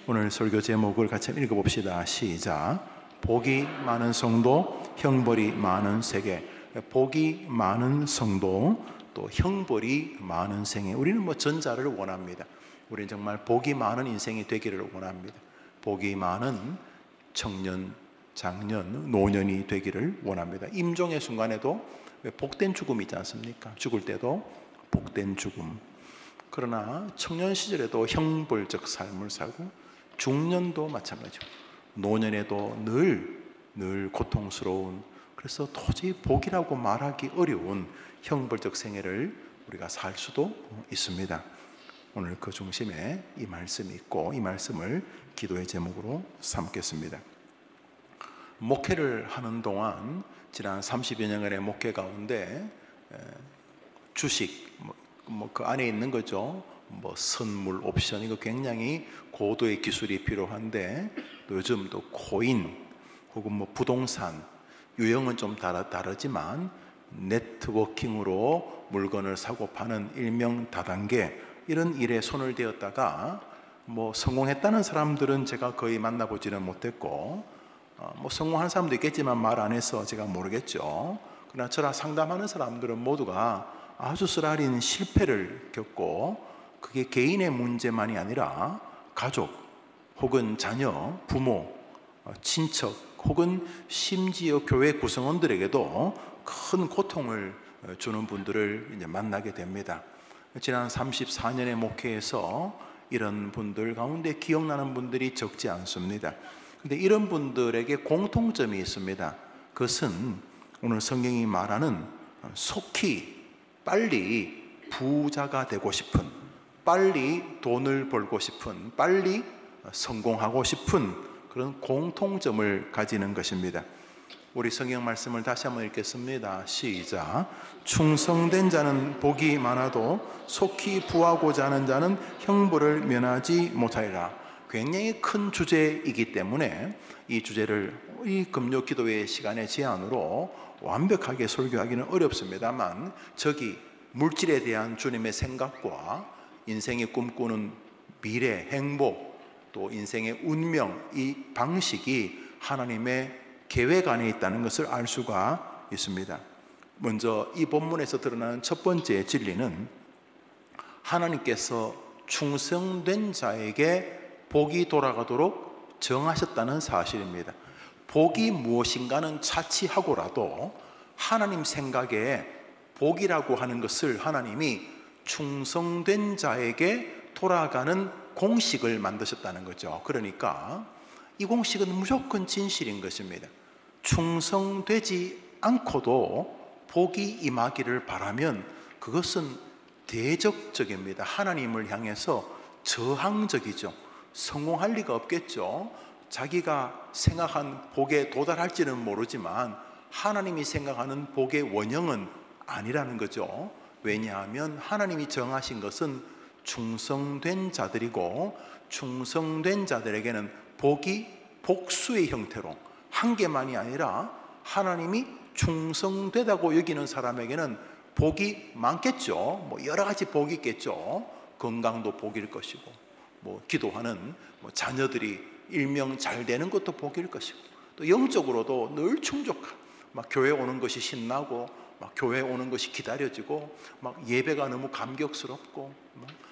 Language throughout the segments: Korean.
오늘 설교 제목을 같이 읽어봅시다. 시작. 복이 많은 성도, 형벌이 많은 세계. 복이 많은 성도, 또 형벌이 많은 생애. 우리는 전자를 원합니다. 우리는 정말 복이 많은 인생이 되기를 원합니다. 복이 많은 청년, 장년, 노년이 되기를 원합니다. 임종의 순간에도 복된 죽음이 있지 않습니까? 죽을 때도 복된 죽음. 그러나 청년 시절에도 형벌적 삶을 살고, 중년도 마찬가지고, 노년에도 늘 고통스러운, 그래서 도저히 복이라고 말하기 어려운 형벌적 생애를 우리가 살 수도 있습니다. 오늘 그 중심에 이 말씀이 있고, 이 말씀을 기도의 제목으로 삼겠습니다. 목회를 하는 동안 지난 30여 년간의 목회 가운데 주식, 그 안에 있는 거죠. 선물, 옵션, 이거 굉장히 고도의 기술이 필요한데, 또 요즘 또 코인 혹은 부동산, 유형은 좀 다르지만 네트워킹으로 물건을 사고 파는 일명 다단계, 이런 일에 손을 대었다가 성공했다는 사람들은 제가 거의 만나보지는 못했고, 성공한 사람도 있겠지만 말 안 해서 제가 모르겠죠. 그러나 저랑 상담하는 사람들은 모두가 아주 쓰라린 실패를 겪고, 그게 개인의 문제만이 아니라 가족 혹은 자녀, 부모, 친척 혹은 심지어 교회 구성원들에게도 큰 고통을 주는 분들을 이제 만나게 됩니다. 지난 34년의 목회에서 이런 분들 가운데 기억나는 분들이 적지 않습니다. 근데 이런 분들에게 공통점이 있습니다. 그것은 오늘 성경이 말하는 속히 빨리 부자가 되고 싶은, 빨리 돈을 벌고 싶은, 빨리 성공하고 싶은 그런 공통점을 가지는 것입니다. 우리 성경 말씀을 다시 한번 읽겠습니다. 시작. 충성된 자는 복이 많아도 속히 부하고자 하는 자는 형벌을 면하지 못하리라. 굉장히 큰 주제이기 때문에 이 주제를 이 금요 기도회 시간의 제안으로 완벽하게 설교하기는 어렵습니다만, 저기 물질에 대한 주님의 생각과 인생이 꿈꾸는 미래, 행복, 또 인생의 운명, 이 방식이 하나님의 계획 안에 있다는 것을 알 수가 있습니다. 먼저 이 본문에서 드러나는 첫 번째 진리는 하나님께서 충성된 자에게 복이 돌아가도록 정하셨다는 사실입니다. 복이 무엇인가는 차치하고라도 하나님 생각에 복이라고 하는 것을 하나님이 충성된 자에게 돌아가는 공식을 만드셨다는 거죠. 그러니까 이 공식은 무조건 진실인 것입니다. 충성되지 않고도 복이 임하기를 바라면 그것은 대적적입니다. 하나님을 향해서 저항적이죠. 성공할 리가 없겠죠. 자기가 생각한 복에 도달할지는 모르지만 하나님이 생각하는 복의 원형은 아니라는 거죠. 왜냐하면 하나님이 정하신 것은 충성된 자들이고, 충성된 자들에게는 복이 복수의 형태로, 한 개만이 아니라 하나님이 충성되다고 여기는 사람에게는 복이 많겠죠. 여러 가지 복이 있겠죠. 건강도 복일 것이고, 기도하는 자녀들이 일명 잘 되는 것도 복일 것이고, 또 영적으로도 늘 충족한, 교회 오는 것이 신나고, 교회 오는 것이 기다려지고, 예배가 너무 감격스럽고,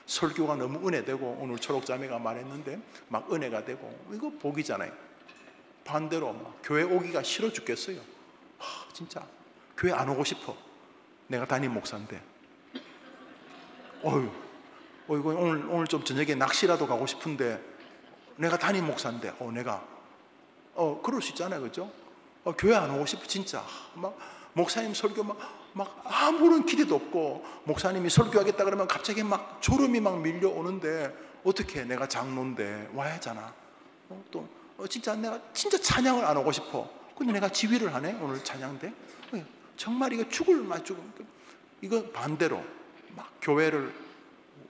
설교가 너무 은혜되고, 오늘 초록자매가 말했는데 은혜가 되고, 이거 복이잖아요. 반대로 교회 오기가 싫어 죽겠어요. 진짜 교회 안 오고 싶어. 내가 담임 목사인데, 이거 오늘 좀 저녁에 낚시라도 가고 싶은데, 내가 담임 목사인데, 그럴 수 있잖아요, 그죠? 교회 안 오고 싶어, 진짜. 목사님 설교 아무런 기대도 없고, 목사님이 설교하겠다 그러면 갑자기 졸음이 밀려오는데, 어떻게 내가 장로인데 와야잖아. 진짜 내가 진짜 찬양을 안 오고 싶어. 근데 내가 지휘를 하네, 오늘 찬양대. 정말 이거 죽을 맛죽음. 이거 반대로 교회를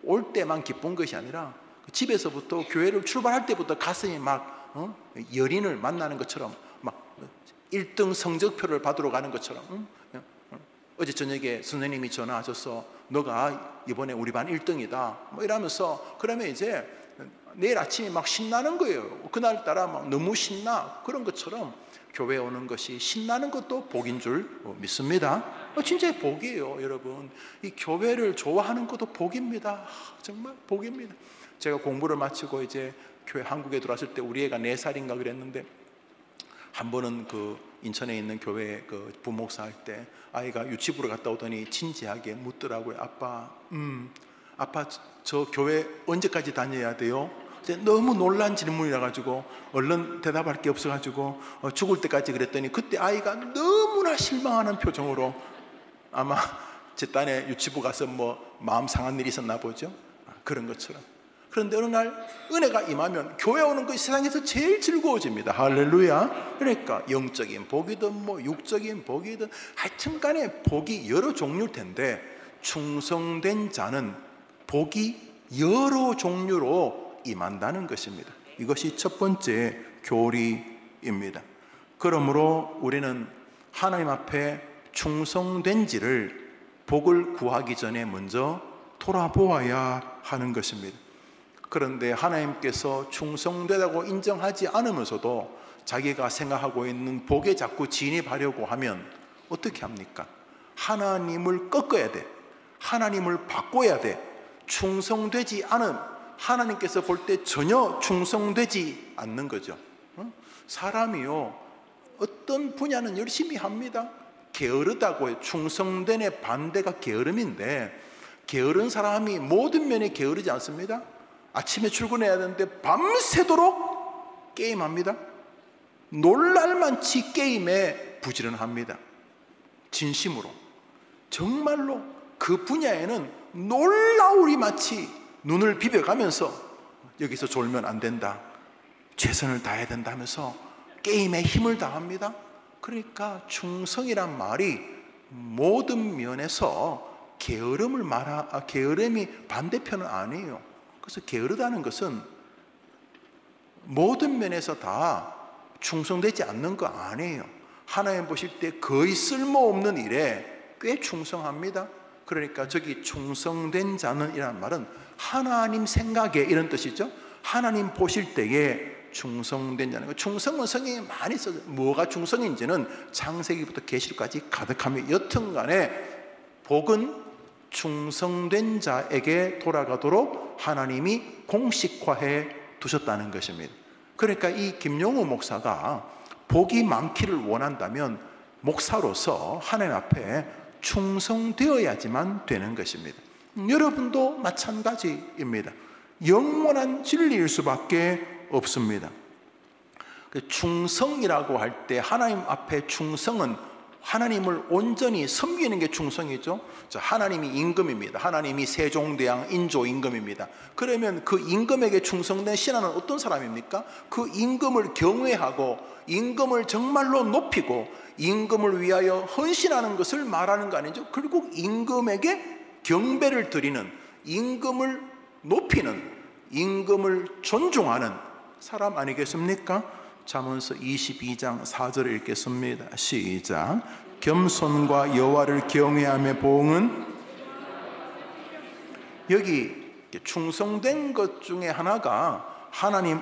올 때만 기쁜 것이 아니라 집에서부터 교회를 출발할 때부터 가슴이 여린을 만나는 것처럼 1등 성적표를 받으러 가는 것처럼. 어제 저녁에 선생님이 전화하셔서 너가 이번에 우리 반 1등이다 이러면서, 그러면 이제 내일 아침에 막 신나는 거예요. 그날따라 막 너무 신나. 그런 것처럼 교회 오는 것이 신나는 것도 복인 줄 믿습니다. 진짜 복이에요, 여러분. 이 교회를 좋아하는 것도 복입니다. 정말 복입니다. 제가 공부를 마치고 이제 교회 한국에 들어왔을 때 우리 애가 4살인가 그랬는데, 한 번은 그 인천에 있는 교회 그 부목사 할 때 아이가 유치부를 갔다 오더니 진지하게 묻더라고요. 아빠 저 교회 언제까지 다녀야 돼요? 너무 놀란 질문이라 가지고 얼른 대답할 게 없어 가지고 죽을 때까지 그랬더니, 그때 아이가 너무나 실망하는 표정으로, 아마 제 딴에 유치부 가서 뭐 마음 상한 일이 있었나 보죠. 그런 것처럼. 그런데 어느 날 은혜가 임하면 교회 오는 것이 세상에서 제일 즐거워집니다. 할렐루야. 그러니까 영적인 복이든 뭐 육적인 복이든 하여튼 간에 복이 여러 종류일 텐데, 충성된 자는 복이 여러 종류로 임한다는 것입니다. 이것이 첫 번째 교리입니다. 그러므로 우리는 하나님 앞에 충성된지를 복을 구하기 전에 먼저 돌아보아야 하는 것입니다. 그런데 하나님께서 충성되다고 인정하지 않으면서도 자기가 생각하고 있는 복에 자꾸 진입하려고 하면 어떻게 합니까? 하나님을 꺾어야 돼. 하나님을 바꿔야 돼. 충성되지 않은, 하나님께서 볼 때 전혀 충성되지 않는 거죠. 사람이요, 어떤 분야는 열심히 합니다. 게으르다고 해요. 충성됨의 반대가 게으름인데, 게으른 사람이 모든 면에 게으르지 않습니다. 아침에 출근해야 되는데 밤새도록 게임합니다. 놀랄만치 게임에 부지런합니다. 진심으로, 정말로 그 분야에는 놀라우리 마치 눈을 비벼가면서 여기서 졸면 안 된다, 최선을 다해야 된다 하면서 게임에 힘을 다합니다. 그러니까 충성이란 말이 모든 면에서 게으름이 반대편은 아니에요. 그래서 게으르다는 것은 모든 면에서 다 충성되지 않는 거 아니에요. 하나님 보실 때 거의 쓸모없는 일에 꽤 충성합니다. 그러니까 저기 충성된 자는 이라는 말은 하나님 생각에, 이런 뜻이죠. 하나님 보실 때에 충성된 자는, 충성은 성경에 많이 써요. 뭐가 충성인지는 창세기부터 계시록까지 가득합니다. 여튼간에 복은 충성된 자에게 돌아가도록 하나님이 공식화해 두셨다는 것입니다. 그러니까 이 김용우 목사가 복이 많기를 원한다면 목사로서 하나님 앞에 충성되어야지만 되는 것입니다. 여러분도 마찬가지입니다. 영원한 진리일 수밖에 없습니다. 충성이라고 할 때 하나님 앞에 충성은 하나님을 온전히 섬기는 게 충성이죠. 하나님이 임금입니다. 하나님이 세종대왕 인조 임금입니다. 그러면 그 임금에게 충성된 신하는 어떤 사람입니까? 그 임금을 경외하고 임금을 정말로 높이고 임금을 위하여 헌신하는 것을 말하는 거 아니죠. 결국 임금에게 경배를 드리는, 임금을 높이는, 임금을 존중하는 사람 아니겠습니까? 잠언서 22장 4절을 읽겠습니다. 시작. 겸손과 여호와를 경외함의 보응은, 여기 충성된 것 중에 하나가 하나님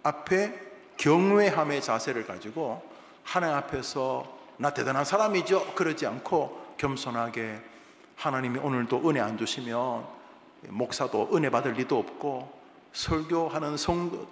앞에 경외함의 자세를 가지고 하나님 앞에서 나 대단한 사람이죠 그러지 않고 겸손하게, 하나님이 오늘도 은혜 안 주시면 목사도 은혜 받을 리도 없고 설교하는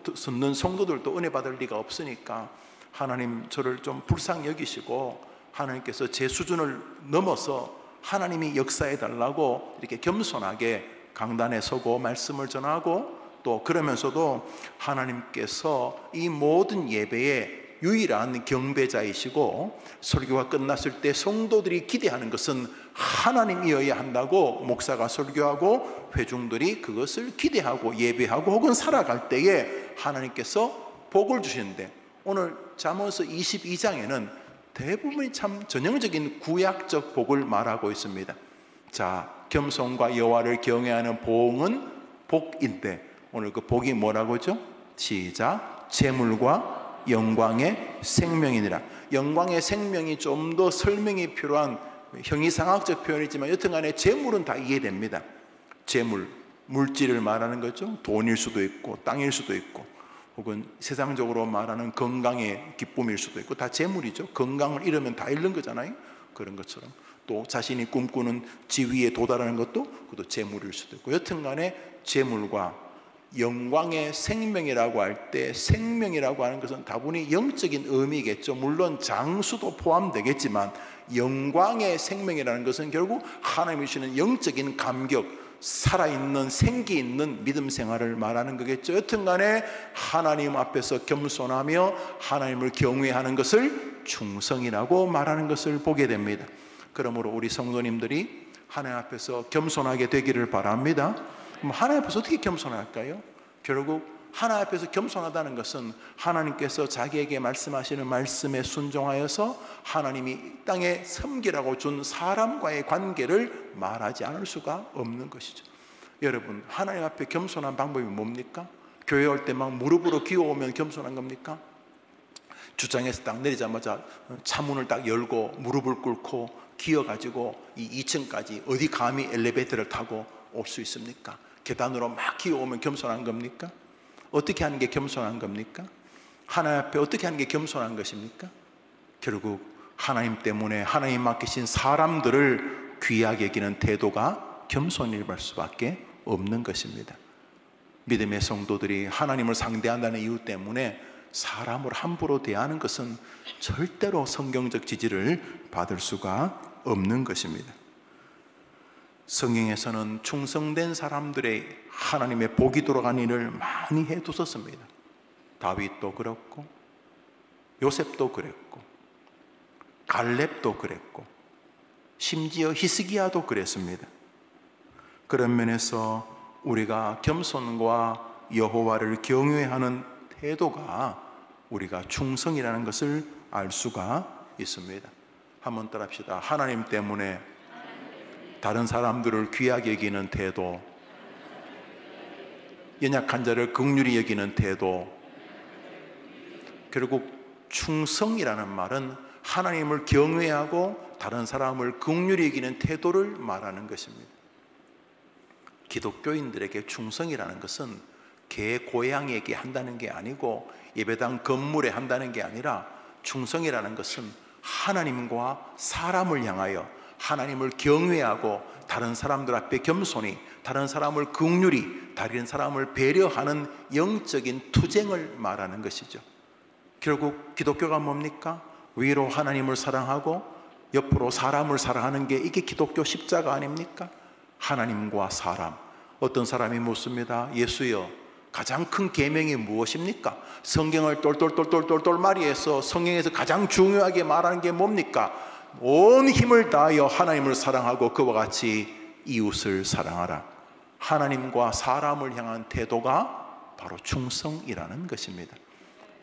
듣는 성도들도 은혜 받을 리가 없으니까 하나님 저를 좀 불쌍히 여기시고 하나님께서 제 수준을 넘어서 하나님이 역사해 달라고 이렇게 겸손하게 강단에 서고 말씀을 전하고, 또 그러면서도 하나님께서 이 모든 예배에 유일한 경배자이시고 설교가 끝났을 때 성도들이 기대하는 것은 하나님이어야 한다고 목사가 설교하고 회중들이 그것을 기대하고 예배하고 혹은 살아갈 때에 하나님께서 복을 주시는데, 오늘 잠언서 22장에는 대부분이 참 전형적인 구약적 복을 말하고 있습니다. 자, 겸손과 여호와를 경외하는 보응은 복인데, 오늘 그 복이 뭐라고 하죠? 시작. 재물과 영광의 생명이니라. 영광의 생명이 좀 더 설명이 필요한 형이상학적 표현이지만 여튼간에 재물은 다 이해됩니다. 재물, 물질을 말하는 거죠. 돈일 수도 있고 땅일 수도 있고 혹은 세상적으로 말하는 건강의 기쁨일 수도 있고 다 재물이죠. 건강을 잃으면 다 잃는 거잖아요. 그런 것처럼 또 자신이 꿈꾸는 지위에 도달하는 것도 그것도 재물일 수도 있고 여튼 간에 재물과 영광의 생명이라고 할 때 생명이라고 하는 것은 다분히 영적인 의미겠죠. 물론 장수도 포함되겠지만 영광의 생명이라는 것은 결국 하나님이 주시는 영적인 감격, 살아있는 생기 있는 믿음 생활을 말하는 거겠죠. 여튼 간에 하나님 앞에서 겸손하며 하나님을 경외하는 것을 충성이라고 말하는 것을 보게 됩니다. 그러므로 우리 성도님들이 하나님 앞에서 겸손하게 되기를 바랍니다. 하나님 앞에서 어떻게 겸손할까요? 결국 하나님 앞에서 겸손하다는 것은 하나님께서 자기에게 말씀하시는 말씀에 순종하여서 하나님이 이 땅에 섬기라고 준 사람과의 관계를 말하지 않을 수가 없는 것이죠. 여러분, 하나님 앞에 겸손한 방법이 뭡니까? 교회 올 때 막 무릎으로 기어오면 겸손한 겁니까? 주차장에서 딱 내리자마자 차문을 딱 열고 무릎을 꿇고 기어가지고 이 2층까지 어디 감히 엘리베이터를 타고 올 수 있습니까? 계단으로 막 기어오면 겸손한 겁니까? 어떻게 하는 게 겸손한 겁니까? 하나님 앞에 어떻게 하는 게 겸손한 것입니까? 결국 하나님 때문에 하나님 맡기신 사람들을 귀하게 여기는 태도가 겸손일 수밖에 없는 것입니다. 믿음의 성도들이 하나님을 상대한다는 이유 때문에 사람을 함부로 대하는 것은 절대로 성경적 지지를 받을 수가 없는 것입니다. 성경에서는 충성된 사람들의 하나님의 복이 돌아간 일을 많이 해두었습니다. 다윗도 그렇고 요셉도 그랬고 갈렙도 그랬고 심지어 히스기야도 그랬습니다. 그런 면에서 우리가 겸손과 여호와를 경외하는 태도가 우리가 충성이라는 것을 알 수가 있습니다. 한번 따라합시다. 하나님 때문에 다른 사람들을 귀하게 여기는 태도, 연약한 자를 긍휼히 여기는 태도. 결국 충성이라는 말은 하나님을 경외하고 다른 사람을 긍휼히 여기는 태도를 말하는 것입니다. 기독교인들에게 충성이라는 것은 개, 고양이에게 한다는 게 아니고 예배당 건물에 한다는 게 아니라 충성이라는 것은 하나님과 사람을 향하여 하나님을 경외하고 다른 사람들 앞에 겸손히, 다른 사람을 긍휼히, 다른 사람을 배려하는 영적인 투쟁을 말하는 것이죠. 결국 기독교가 뭡니까? 위로 하나님을 사랑하고 옆으로 사람을 사랑하는 게 이게 기독교 십자가 아닙니까? 하나님과 사람. 어떤 사람이 묻습니다. 예수여, 가장 큰 계명이 무엇입니까? 성경을 똘똘똘똘똘똘 말이해서 성경에서 가장 중요하게 말하는 게 뭡니까? 온 힘을 다하여 하나님을 사랑하고 그와 같이 이웃을 사랑하라. 하나님과 사람을 향한 태도가 바로 충성이라는 것입니다.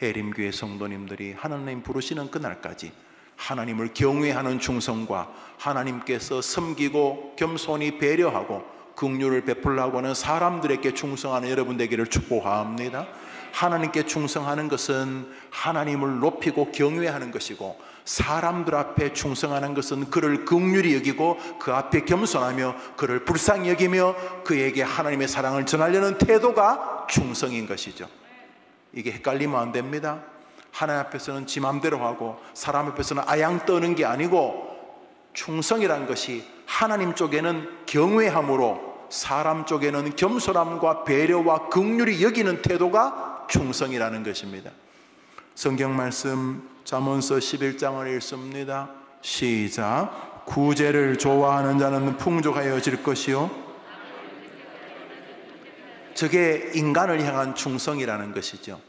해림교회 성도님들이 하나님 부르시는 그날까지 하나님을 경외하는 충성과 하나님께서 섬기고 겸손히 배려하고 긍휼을 베풀라고 하는 사람들에게 충성하는 여러분 되기를 축복합니다. 하나님께 충성하는 것은 하나님을 높이고 경외하는 것이고, 사람들 앞에 충성하는 것은 그를 긍휼히 여기고 그 앞에 겸손하며 그를 불쌍히 여기며 그에게 하나님의 사랑을 전하려는 태도가 충성인 것이죠. 이게 헷갈리면 안 됩니다. 하나님 앞에서는 지 맘대로 하고 사람 앞에서는 아양 떠는 게 아니고, 충성이란 것이 하나님 쪽에는 경외함으로 사람 쪽에는 겸손함과 배려와 긍휼히 여기는 태도가 충성이라는 것입니다. 성경 말씀 잠언서 11장을 읽습니다. 시작. 구제를 좋아하는 자는 풍족하여질 것이요, 저게 인간을 향한 충성이라는 것이죠.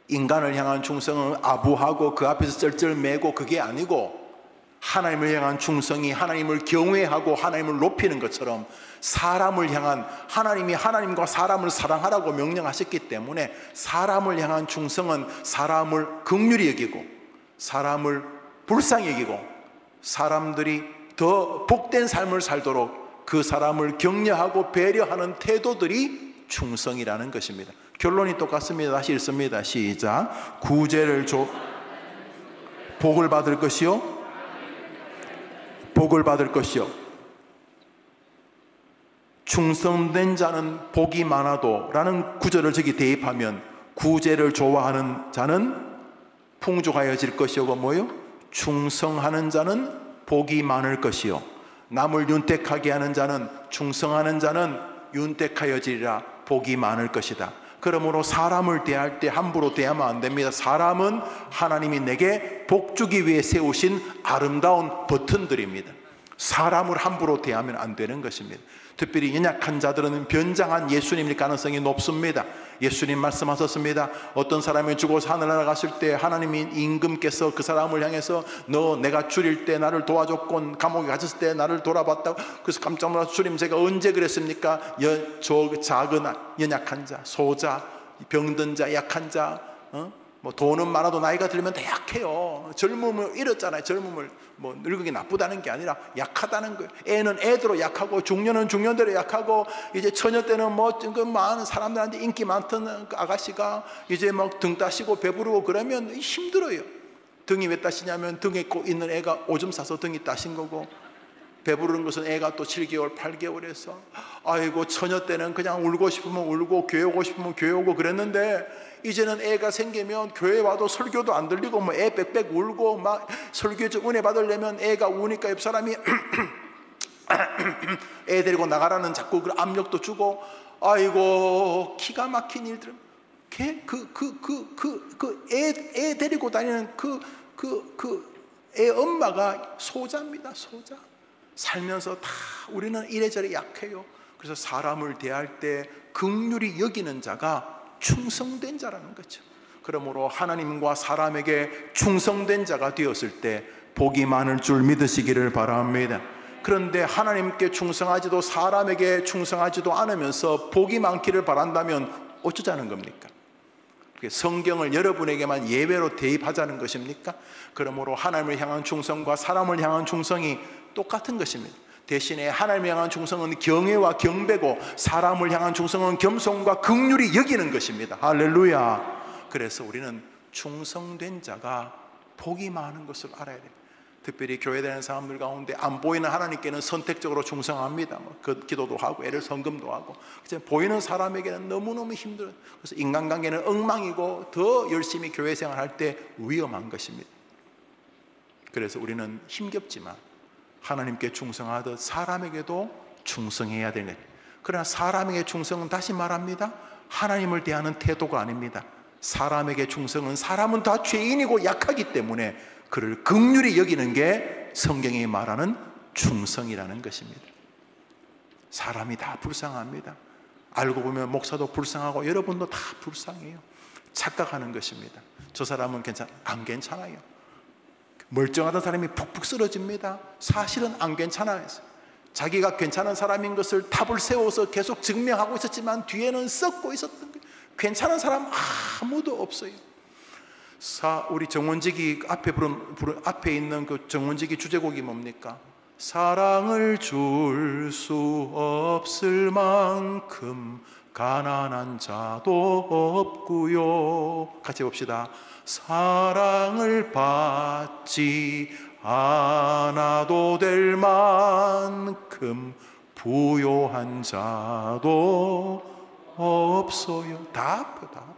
인간을 향한 충성은 아부하고 그 앞에서 쩔쩔매고 그게 아니고, 하나님을 향한 충성이 하나님을 경외하고 하나님을 높이는 것처럼 사람을 향한, 하나님이 하나님과 사람을 사랑하라고 명령하셨기 때문에 사람을 향한 충성은 사람을 긍휼히 여기고 사람을 불쌍히 여기고 사람들이 더 복된 삶을 살도록 그 사람을 격려하고 배려하는 태도들이 충성이라는 것입니다. 결론이 똑같습니다. 다시 읽습니다. 시작. 구제를 복을 받을 것이요, 복을 받을 것이요. 충성된 자는 복이 많아도 라는 구절을 저기 대입하면 구제를 좋아하는 자는 풍족하여질 것이고 뭐요? 충성하는 자는 복이 많을 것이요 남을 윤택하게 하는 자는 충성하는 자는 윤택하여지리라 복이 많을 것이다. 그러므로 사람을 대할 때 함부로 대하면 안 됩니다. 사람은 하나님이 내게 복 주기 위해 세우신 아름다운 버튼들입니다. 사람을 함부로 대하면 안 되는 것입니다. 특별히 연약한 자들은 변장한 예수님일 가능성이 높습니다. 예수님 말씀하셨습니다. 어떤 사람이 죽어서 하늘나라 갔을 때 하나님이 임금께서 그 사람을 향해서 너 내가 줄일 때 나를 도와줬건 감옥에 갇혔을 때 나를 돌아봤다고. 그래서 깜짝 놀라서 주님 제가 언제 그랬습니까? 저 작은 연약한 자, 소자, 병든 자, 약한 자, 뭐 돈은 많아도 나이가 들면 다 약해요. 젊음을 잃었잖아요. 젊음을 뭐 늙은 나쁘다는 게 아니라 약하다는 거예요. 애는 애대로 약하고 중년은 중년대로 약하고 이제 처녀 때는 뭐 많은 사람들한테 인기 많던 그 아가씨가 이제 막 등 따시고 배부르고 그러면 힘들어요. 등이 왜 따시냐면 등에 꼭 있는 애가 오줌 싸서 등이 따신 거고 배부르는 것은 애가 또 7개월 8개월에서 아이고 처녀 때는 그냥 울고 싶으면 울고 교회 오고 싶으면 교회 오고 그랬는데 이제는 애가 생기면 교회 와도 설교도 안 들리고 뭐 애 빽빽 울고 막 설교 좀 은혜 받으려면 애가 우니까 옆 사람이 애 데리고 나가라는 자꾸 그 압력도 주고 아이고 기가 막힌 일들 애 데리고 다니는 애 엄마가 소자입니다. 소자. 살면서 다 우리는 이래저래 약해요. 그래서 사람을 대할 때 긍휼히 여기는 자가 충성된 자라는 거죠. 그러므로 하나님과 사람에게 충성된 자가 되었을 때 복이 많을 줄 믿으시기를 바랍니다. 그런데 하나님께 충성하지도 사람에게 충성하지도 않으면서 복이 많기를 바란다면 어쩌자는 겁니까? 성경을 여러분에게만 예외로 대입하자는 것입니까? 그러므로 하나님을 향한 충성과 사람을 향한 충성이 똑같은 것입니다. 대신에 하나님을 향한 충성은 경외와 경배고 사람을 향한 충성은 겸손과 긍휼히 여기는 것입니다. 할렐루야. 그래서 우리는 충성된 자가 복이 많은 것을 알아야 돼요. 특별히 교회 다니는 사람들 가운데 안 보이는 하나님께는 선택적으로 충성합니다. 그 기도도 하고 애를 성금도 하고. 보이는 사람에게는 너무너무 힘들어요. 그래서 인간관계는 엉망이고 더 열심히 교회 생활할 때 위험한 것입니다. 그래서 우리는 힘겹지만 하나님께 충성하듯 사람에게도 충성해야 되는 거예요. 그러나 사람에게 충성은 다시 말합니다. 하나님을 대하는 태도가 아닙니다. 사람에게 충성은 사람은 다 죄인이고 약하기 때문에 그를 긍휼히 여기는 게 성경이 말하는 충성이라는 것입니다. 사람이 다 불쌍합니다. 알고 보면 목사도 불쌍하고 여러분도 다 불쌍해요. 착각하는 것입니다. 저 사람은 안 괜찮아요. 멀쩡하던 사람이 푹푹 쓰러집니다. 사실은 안 괜찮아요. 자기가 괜찮은 사람인 것을 탑을 세워서 계속 증명하고 있었지만 뒤에는 썩고 있었던 거예요. 괜찮은 사람 아무도 없어요. 우리 정원직이 앞에 있는 그 정원직이 주제곡이 뭡니까? 사랑을 줄 수 없을 만큼 가난한 자도 없고요. 같이 봅시다. 사랑을 받지 않아도 될 만큼 부요한 자도 없어요. 다 아파요. 다 아파요.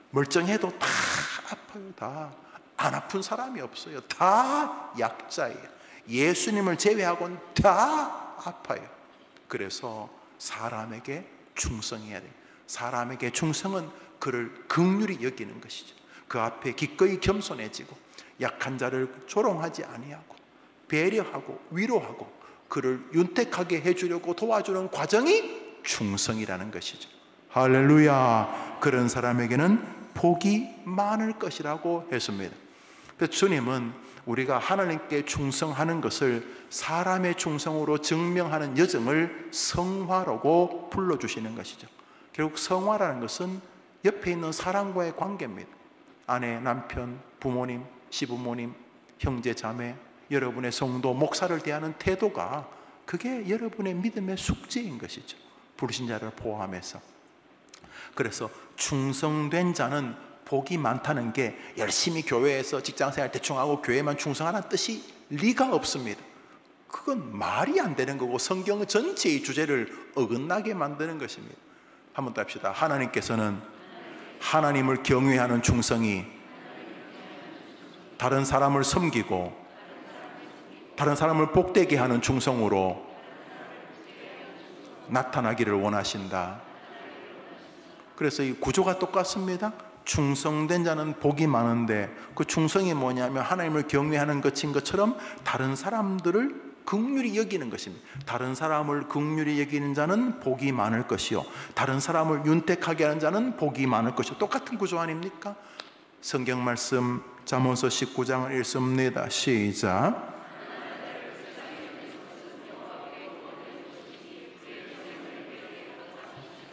멀쩡해도 다 아파요. 다. 안 아픈 사람이 없어요. 다 약자예요. 예수님을 제외하고는 다 아파요. 그래서 사람에게 충성해야 돼요. 사람에게 충성은 그를 긍휼히 여기는 것이죠. 그 앞에 기꺼이 겸손해지고 약한 자를 조롱하지 아니하고 배려하고 위로하고 그를 윤택하게 해주려고 도와주는 과정이 충성이라는 것이죠. 할렐루야. 그런 사람에게는 복이 많을 것이라고 했습니다. 그래서 주님은 우리가 하나님께 충성하는 것을 사람의 충성으로 증명하는 여정을 성화라고 불러주시는 것이죠. 결국 성화라는 것은 옆에 있는 사람과의 관계입니다. 아내, 남편, 부모님, 시부모님, 형제, 자매, 여러분의 성도, 목사를 대하는 태도가 그게 여러분의 믿음의 숙제인 것이죠. 부르신 자를 포함해서. 그래서 충성된 자는 복이 많다는 게 열심히 교회에서 직장생활 대충 하고 교회만 충성하는 뜻이 리가 없습니다. 그건 말이 안 되는 거고 성경 전체의 주제를 어긋나게 만드는 것입니다. 한번 더 합시다. 하나님께서는 하나님을 경외하는 충성이 다른 사람을 섬기고 다른 사람을 복되게 하는 충성으로 나타나기를 원하신다. 그래서 이 구조가 똑같습니다. 충성된 자는 복이 많은데 그 충성이 뭐냐면 하나님을 경외하는 것인 것처럼 다른 사람들을 긍휼히 여기는 것입니다. 다른 사람을 긍휼히 여기는 자는 복이 많을 것이요 다른 사람을 윤택하게 하는 자는 복이 많을 것이요. 똑같은 구조 아닙니까? 성경 말씀 잠언서 19장을 읽습니다. 시작.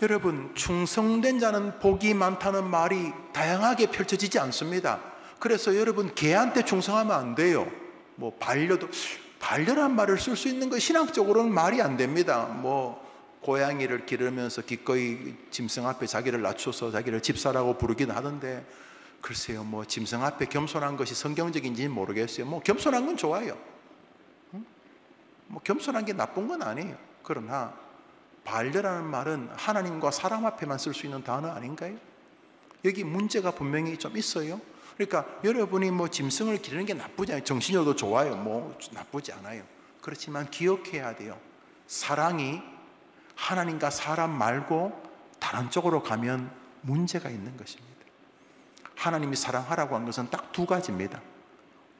여러분, 충성된 자는 복이 많다는 말이 다양하게 펼쳐지지 않습니다. 그래서 여러분, 개한테 충성하면 안 돼요. 뭐 반려란 말을 쓸 수 있는 거 신학적으로는 말이 안 됩니다. 뭐 고양이를 기르면서 기꺼이 짐승 앞에 자기를 낮춰서 자기를 집사라고 부르기도 하던데, 글쎄요, 뭐 짐승 앞에 겸손한 것이 성경적인지는 모르겠어요. 뭐 겸손한 건 좋아요. 뭐 겸손한 게 나쁜 건 아니에요. 그러나 반려라는 말은 하나님과 사람 앞에만 쓸 수 있는 단어 아닌가요? 여기 문제가 분명히 좀 있어요. 그러니까 여러분이 뭐 짐승을 기르는 게 나쁘지 않아요. 정신력도 좋아요. 뭐 나쁘지 않아요. 그렇지만 기억해야 돼요. 사랑이 하나님과 사람 말고 다른 쪽으로 가면 문제가 있는 것입니다. 하나님이 사랑하라고 한 것은 딱 두 가지입니다.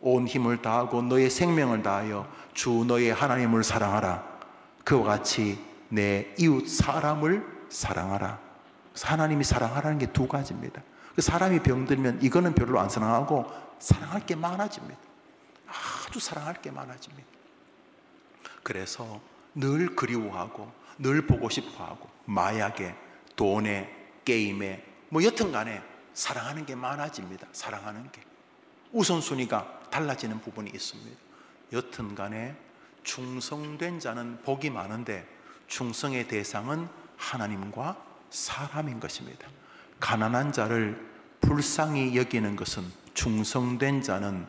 온 힘을 다하고 너의 생명을 다하여 주 너의 하나님을 사랑하라. 그와 같이 내 이웃 사람을 사랑하라. 하나님이 사랑하라는 게 두 가지입니다. 사람이 병들면 이거는 별로 안 사랑하고 사랑할 게 많아집니다. 아주 사랑할 게 많아집니다. 그래서 늘 그리워하고 늘 보고 싶어하고 마약에 돈에 게임에 뭐 여튼 간에 사랑하는 게 많아집니다. 사랑하는 게 우선순위가 달라지는 부분이 있습니다. 여튼 간에 충성된 자는 복이 많은데 충성의 대상은 하나님과 사람인 것입니다. 가난한 자를 불쌍히 여기는 것은 충성된 자는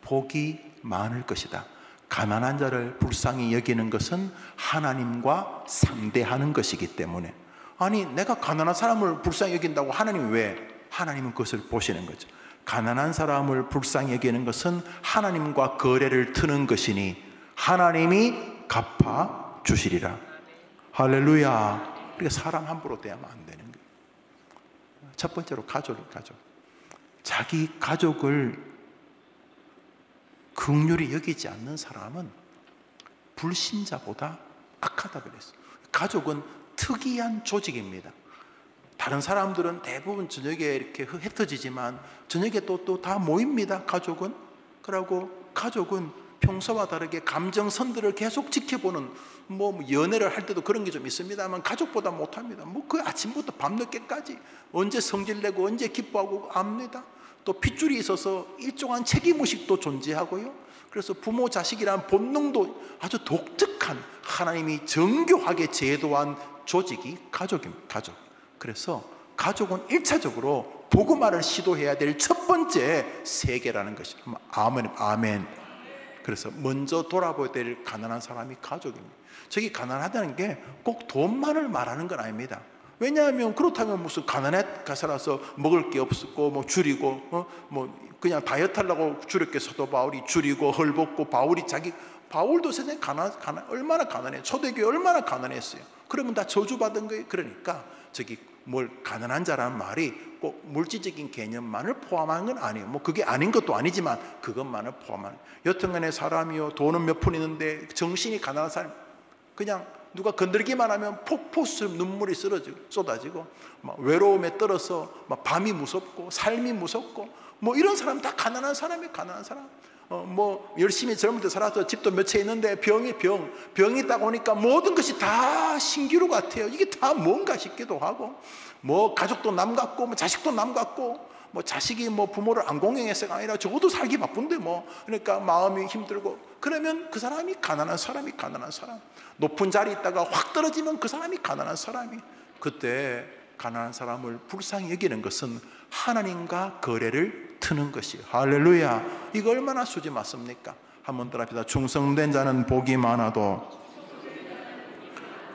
복이 많을 것이다. 가난한 자를 불쌍히 여기는 것은 하나님과 상대하는 것이기 때문에, 아니 내가 가난한 사람을 불쌍히 여긴다고 하나님이 왜? 하나님은 그것을 보시는 거죠. 가난한 사람을 불쌍히 여기는 것은 하나님과 거래를 트는 것이니 하나님이 갚아 주시리라. 할렐루야. 그러니까 사람 함부로 대하면 안 되는 거예요. 첫 번째로 가족. 자기 가족을 긍휼히 여기지 않는 사람은 불신자보다 악하다 그랬어요. 가족은 특이한 조직입니다. 다른 사람들은 대부분 저녁에 이렇게 흩어지지만 저녁에 또 다 모입니다. 가족은. 그러고 가족은 평소와 다르게 감정선들을 계속 지켜보는, 뭐 연애를 할 때도 그런 게 좀 있습니다만 가족보다 못합니다. 뭐 그 아침부터 밤늦게까지 언제 성질내고 언제 기뻐하고 압니다. 또 핏줄이 있어서 일정한 책임의식도 존재하고요. 그래서 부모 자식이라는 본능도 아주 독특한 하나님이 정교하게 제도한 조직이 가족입니다. 가족. 그래서 가족은 1차적으로 복음화를 시도해야 될 첫 번째 세계라는 것이 아멘. 그래서 먼저 돌아보야 될 가난한 사람이 가족입니다. 저기 가난하다는 게 꼭 돈만을 말하는 건 아닙니다. 왜냐하면 그렇다면 무슨 가난해 살아서 먹을 게 없었고 뭐 줄이고 뭐 그냥 다이어트 하려고 줄였게 사도 바울이 줄이고 헐벗고 바울도 세상에 얼마나 가난해. 초대교회 얼마나 가난했어요. 그러면 다 저주받은 거예요. 그러니까 저기 뭘 가난한 자라는 말이 꼭 물질적인 개념만을 포함하는 건 아니에요. 뭐 그게 아닌 것도 아니지만 그것만을 포함하는. 여튼간에 사람이요 돈은 몇 푼 있는데 정신이 가난한 사람, 그냥 누가 건드리기만 하면 폭포수 눈물이 쏟아지고 막 외로움에 떨어서 막 밤이 무섭고 삶이 무섭고 뭐 이런 사람 다 가난한 사람이에요. 가난한 사람. 뭐 열심히 젊을 때 살아서 집도 몇 채 있는데 병이 있다고 하니까 모든 것이 다 신기루 같아요. 이게 다 뭔가 싶기도 하고, 뭐 가족도 남 같고 뭐 자식도 남 같고, 뭐 자식이 뭐 부모를 안 공경해서가 아니라 적어도 살기 바쁜데 뭐, 그러니까 마음이 힘들고, 그러면 그 사람이 가난한 사람. 높은 자리에 있다가 확 떨어지면 그 사람이 가난한 사람이. 그때 가난한 사람을 불쌍히 여기는 것은 하나님과 거래를 트는 것이에요. 할렐루야. 이거 얼마나 수지 맞습니까? 한번 따라합시다. 충성된 자는 복이 많아도.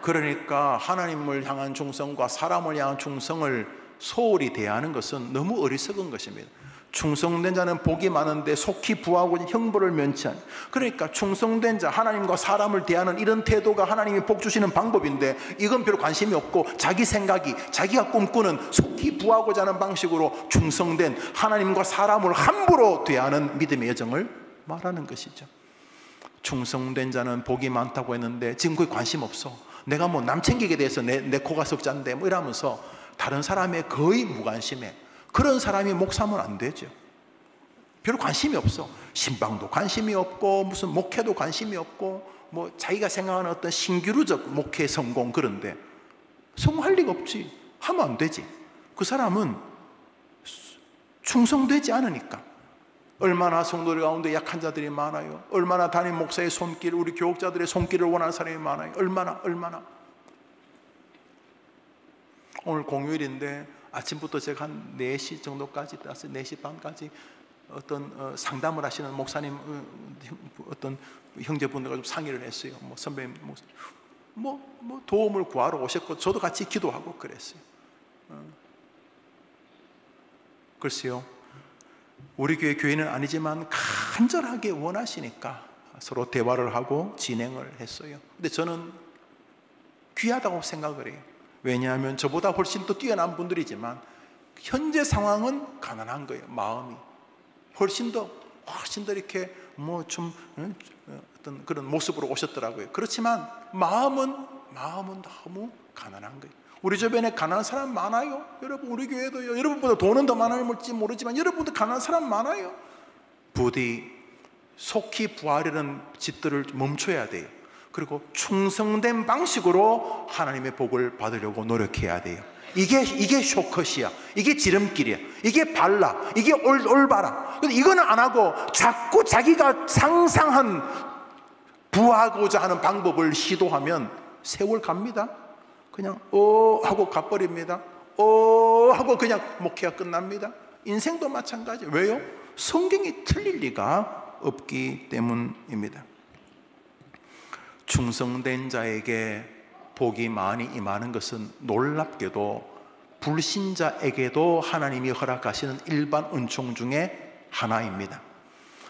그러니까 하나님을 향한 충성과 사람을 향한 충성을 소홀히 대하는 것은 너무 어리석은 것입니다. 충성된 자는 복이 많은데 속히 부하고 형벌을 면치 않. 그러니까 충성된 자, 하나님과 사람을 대하는 이런 태도가 하나님이 복 주시는 방법인데, 이건 별로 관심이 없고 자기 생각이, 자기가 꿈꾸는 속히 부하고자 하는 방식으로 충성된 하나님과 사람을 함부로 대하는 믿음의 여정을 말하는 것이죠. 충성된 자는 복이 많다고 했는데 지금 그게 관심 없어. 내가 뭐 남 챙기게 돼서 내 코가 석잔데 뭐 이러면서 다른 사람에 거의 무관심해. 그런 사람이 목사면 안 되죠. 별로 관심이 없어. 신방도 관심이 없고 무슨 목회도 관심이 없고 뭐 자기가 생각하는 어떤 신기루적 목회 성공, 그런데 성공할 리가 없지. 하면 안 되지. 그 사람은 충성되지 않으니까. 얼마나 성도들 가운데 약한 자들이 많아요. 얼마나 담임 목사의 손길, 우리 교육자들의 손길을 원하는 사람이 많아요. 얼마나. 오늘 공휴일인데 아침부터 제가 한 4시 정도까지, 4시 반까지 어떤 상담을 하시는 목사님, 어떤 형제분들과 좀 상의를 했어요. 뭐 선배님, 뭐 도움을 구하러 오셨고 저도 같이 기도하고 그랬어요. 글쎄요, 우리 교회는 아니지만 간절하게 원하시니까 서로 대화를 하고 진행을 했어요. 근데 저는 귀하다고 생각을 해요. 왜냐하면 저보다 훨씬 더 뛰어난 분들이지만 현재 상황은 가난한 거예요. 마음이 훨씬 더 이렇게 뭐 좀 어떤 그런 모습으로 오셨더라고요. 그렇지만 마음은 너무 가난한 거예요. 우리 주변에 가난한 사람 많아요. 여러분, 우리 교회도요. 여러분보다 돈은 더 많을지 모르지만 여러분도 가난한 사람 많아요. 부디 속히 부하려는 짓들을 멈춰야 돼요. 그리고 충성된 방식으로 하나님의 복을 받으려고 노력해야 돼요. 이게 쇼컷이야. 이게 지름길이야. 이게 발라. 이게 올바라. 근데 이거는 안 하고 자꾸 자기가 상상한 부하고자 하는 방법을 시도하면 세월 갑니다. 그냥 하고 가버립니다. 하고 그냥 목회가 끝납니다. 인생도 마찬가지. 왜요? 성경이 틀릴 리가 없기 때문입니다. 충성된 자에게 복이 많이 임하는 것은 놀랍게도 불신자에게도 하나님이 허락하시는 일반 은총 중에 하나입니다.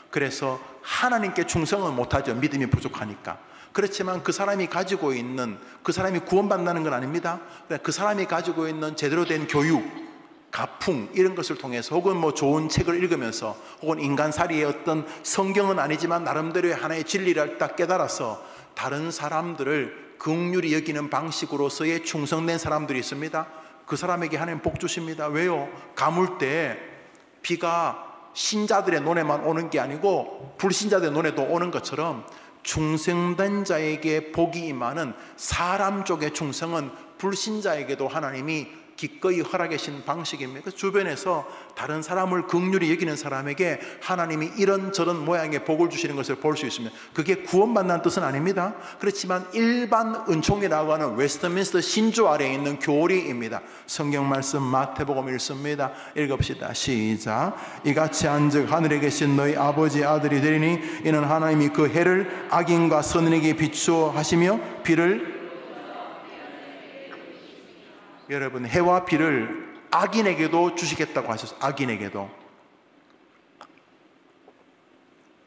그래서 하나님께 충성은 못하죠. 믿음이 부족하니까. 그렇지만 그 사람이 가지고 있는, 그 사람이 구원받는다는 건 아닙니다. 그 사람이 가지고 있는 제대로 된 교육, 가풍, 이런 것을 통해서, 혹은 뭐 좋은 책을 읽으면서, 혹은 인간살이의 어떤, 성경은 아니지만 나름대로의 하나의 진리를 딱 깨달아서 다른 사람들을 긍휼히 여기는 방식으로서의 충성된 사람들이 있습니다. 그 사람에게 하나님 복 주십니다. 왜요? 가물 때 비가 신자들의 눈에만 오는 게 아니고 불신자들의 눈에도 오는 것처럼 충성된 자에게 복이 임하는 사람 쪽의 충성은 불신자에게도 하나님이 기꺼이 허락해 주신 방식입니다. 그래서 주변에서 다른 사람을 긍휼히 여기는 사람에게 하나님이 이런저런 모양의 복을 주시는 것을 볼 수 있습니다. 그게 구원받는 뜻은 아닙니다. 그렇지만 일반 은총이라고 하는 웨스트민스터 신조 아래에 있는 교리입니다. 성경 말씀 마태복음 읽습니다. 읽읍시다. 시작. 이같이 한즉 하늘에 계신 너희 아버지 아들이 되리니 이는 하나님이 그 해를 악인과 선인에게 비추어 하시며 비를, 여러분, 해와 비를 악인에게도 주시겠다고 하셨어요. 악인에게도.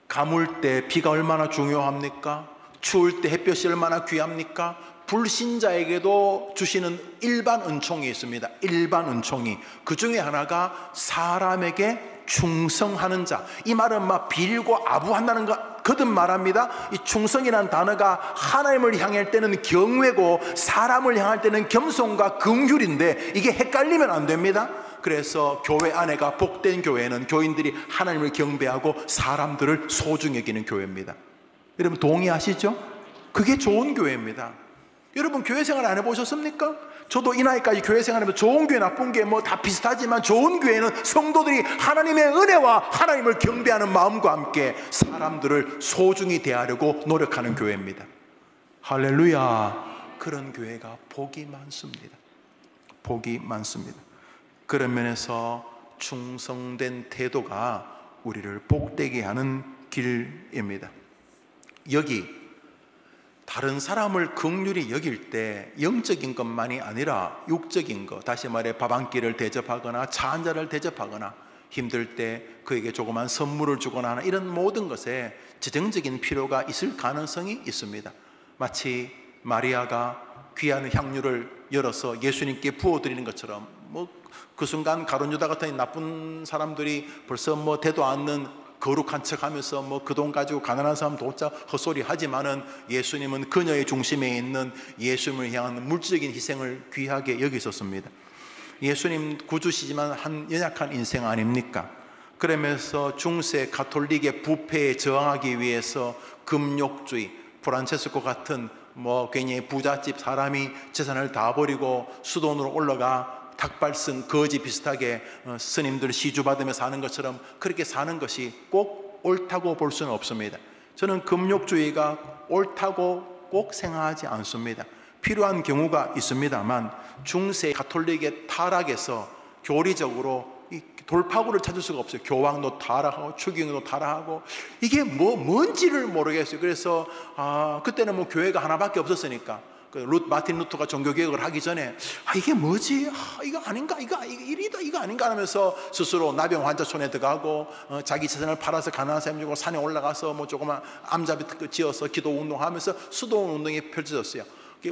가물 때 비가 얼마나 중요합니까? 추울 때 햇볕이 얼마나 귀합니까? 불신자에게도 주시는 일반 은총이 있습니다. 일반 은총이. 그 중에 하나가 사람에게 충성하는 자. 이 말은 막 빌고 아부한다는 것 거듭 말합니다. 이 충성이라는 단어가 하나님을 향할 때는 경외고 사람을 향할 때는 겸손과 긍휼인데 이게 헷갈리면 안 됩니다. 그래서 교회 안에가, 복된 교회는 교인들이 하나님을 경배하고 사람들을 소중히 여기는 교회입니다. 여러분 동의하시죠? 그게 좋은 교회입니다. 여러분 교회 생활 안 해보셨습니까? 저도 이 나이까지 교회 생활하면서 좋은 교회 나쁜 교회 뭐 다 비슷하지만 좋은 교회는 성도들이 하나님의 은혜와 하나님을 경배하는 마음과 함께 사람들을 소중히 대하려고 노력하는 교회입니다. 할렐루야. 그런 교회가 복이 많습니다. 복이 많습니다. 그런 면에서 충성된 태도가 우리를 복되게 하는 길입니다. 다른 사람을 긍휼히 여길 때 영적인 것만이 아니라 육적인 것, 다시 말해 밥 한 끼를 대접하거나 차 한 잔을 대접하거나 힘들 때 그에게 조그만 선물을 주거나 하는 이런 모든 것에 재정적인 필요가 있을 가능성이 있습니다. 마치 마리아가 귀한 향유를 열어서 예수님께 부어드리는 것처럼 그 순간 가룟 유다 같은 나쁜 사람들이 벌써 되도 않는 거룩한 척하면서 그 돈 가지고 가난한 사람 도짜 헛소리 하지만은 예수님은 그녀의 중심에 있는 예수님을 향한 물질적인 희생을 귀하게 여기셨습니다. 예수님 구주시지만 한 연약한 인생 아닙니까? 그러면서 중세 가톨릭의 부패에 저항하기 위해서 금욕주의, 프란체스코 같은 괜히 부잣집 사람이 재산을 다 버리고 수도원으로 올라가 닭발성 거지 비슷하게 스님들 시주 받으며 사는 것처럼 그렇게 사는 것이 꼭 옳다고 볼 수는 없습니다. 저는 금욕주의가 옳다고 꼭 생각하지 않습니다. 필요한 경우가 있습니다만 중세 가톨릭의 타락에서 교리적으로 이 돌파구를 찾을 수가 없어요. 교황도 타락하고 추기경도 타락하고 이게 뭔지를 모르겠어요. 그래서 그때는 교회가 하나밖에 없었으니까 마틴 루터가 종교개혁을 하기 전에 이게 뭐지? 이거 아닌가? 이거 아닌가? 하면서 스스로 나병 환자 손에 들어가고 자기 재산을 팔아서 가난한 사람 주고 산에 올라가서 조그만 암잡이 지어서 기도 운동하면서 수도 운동이 펼쳐졌어요.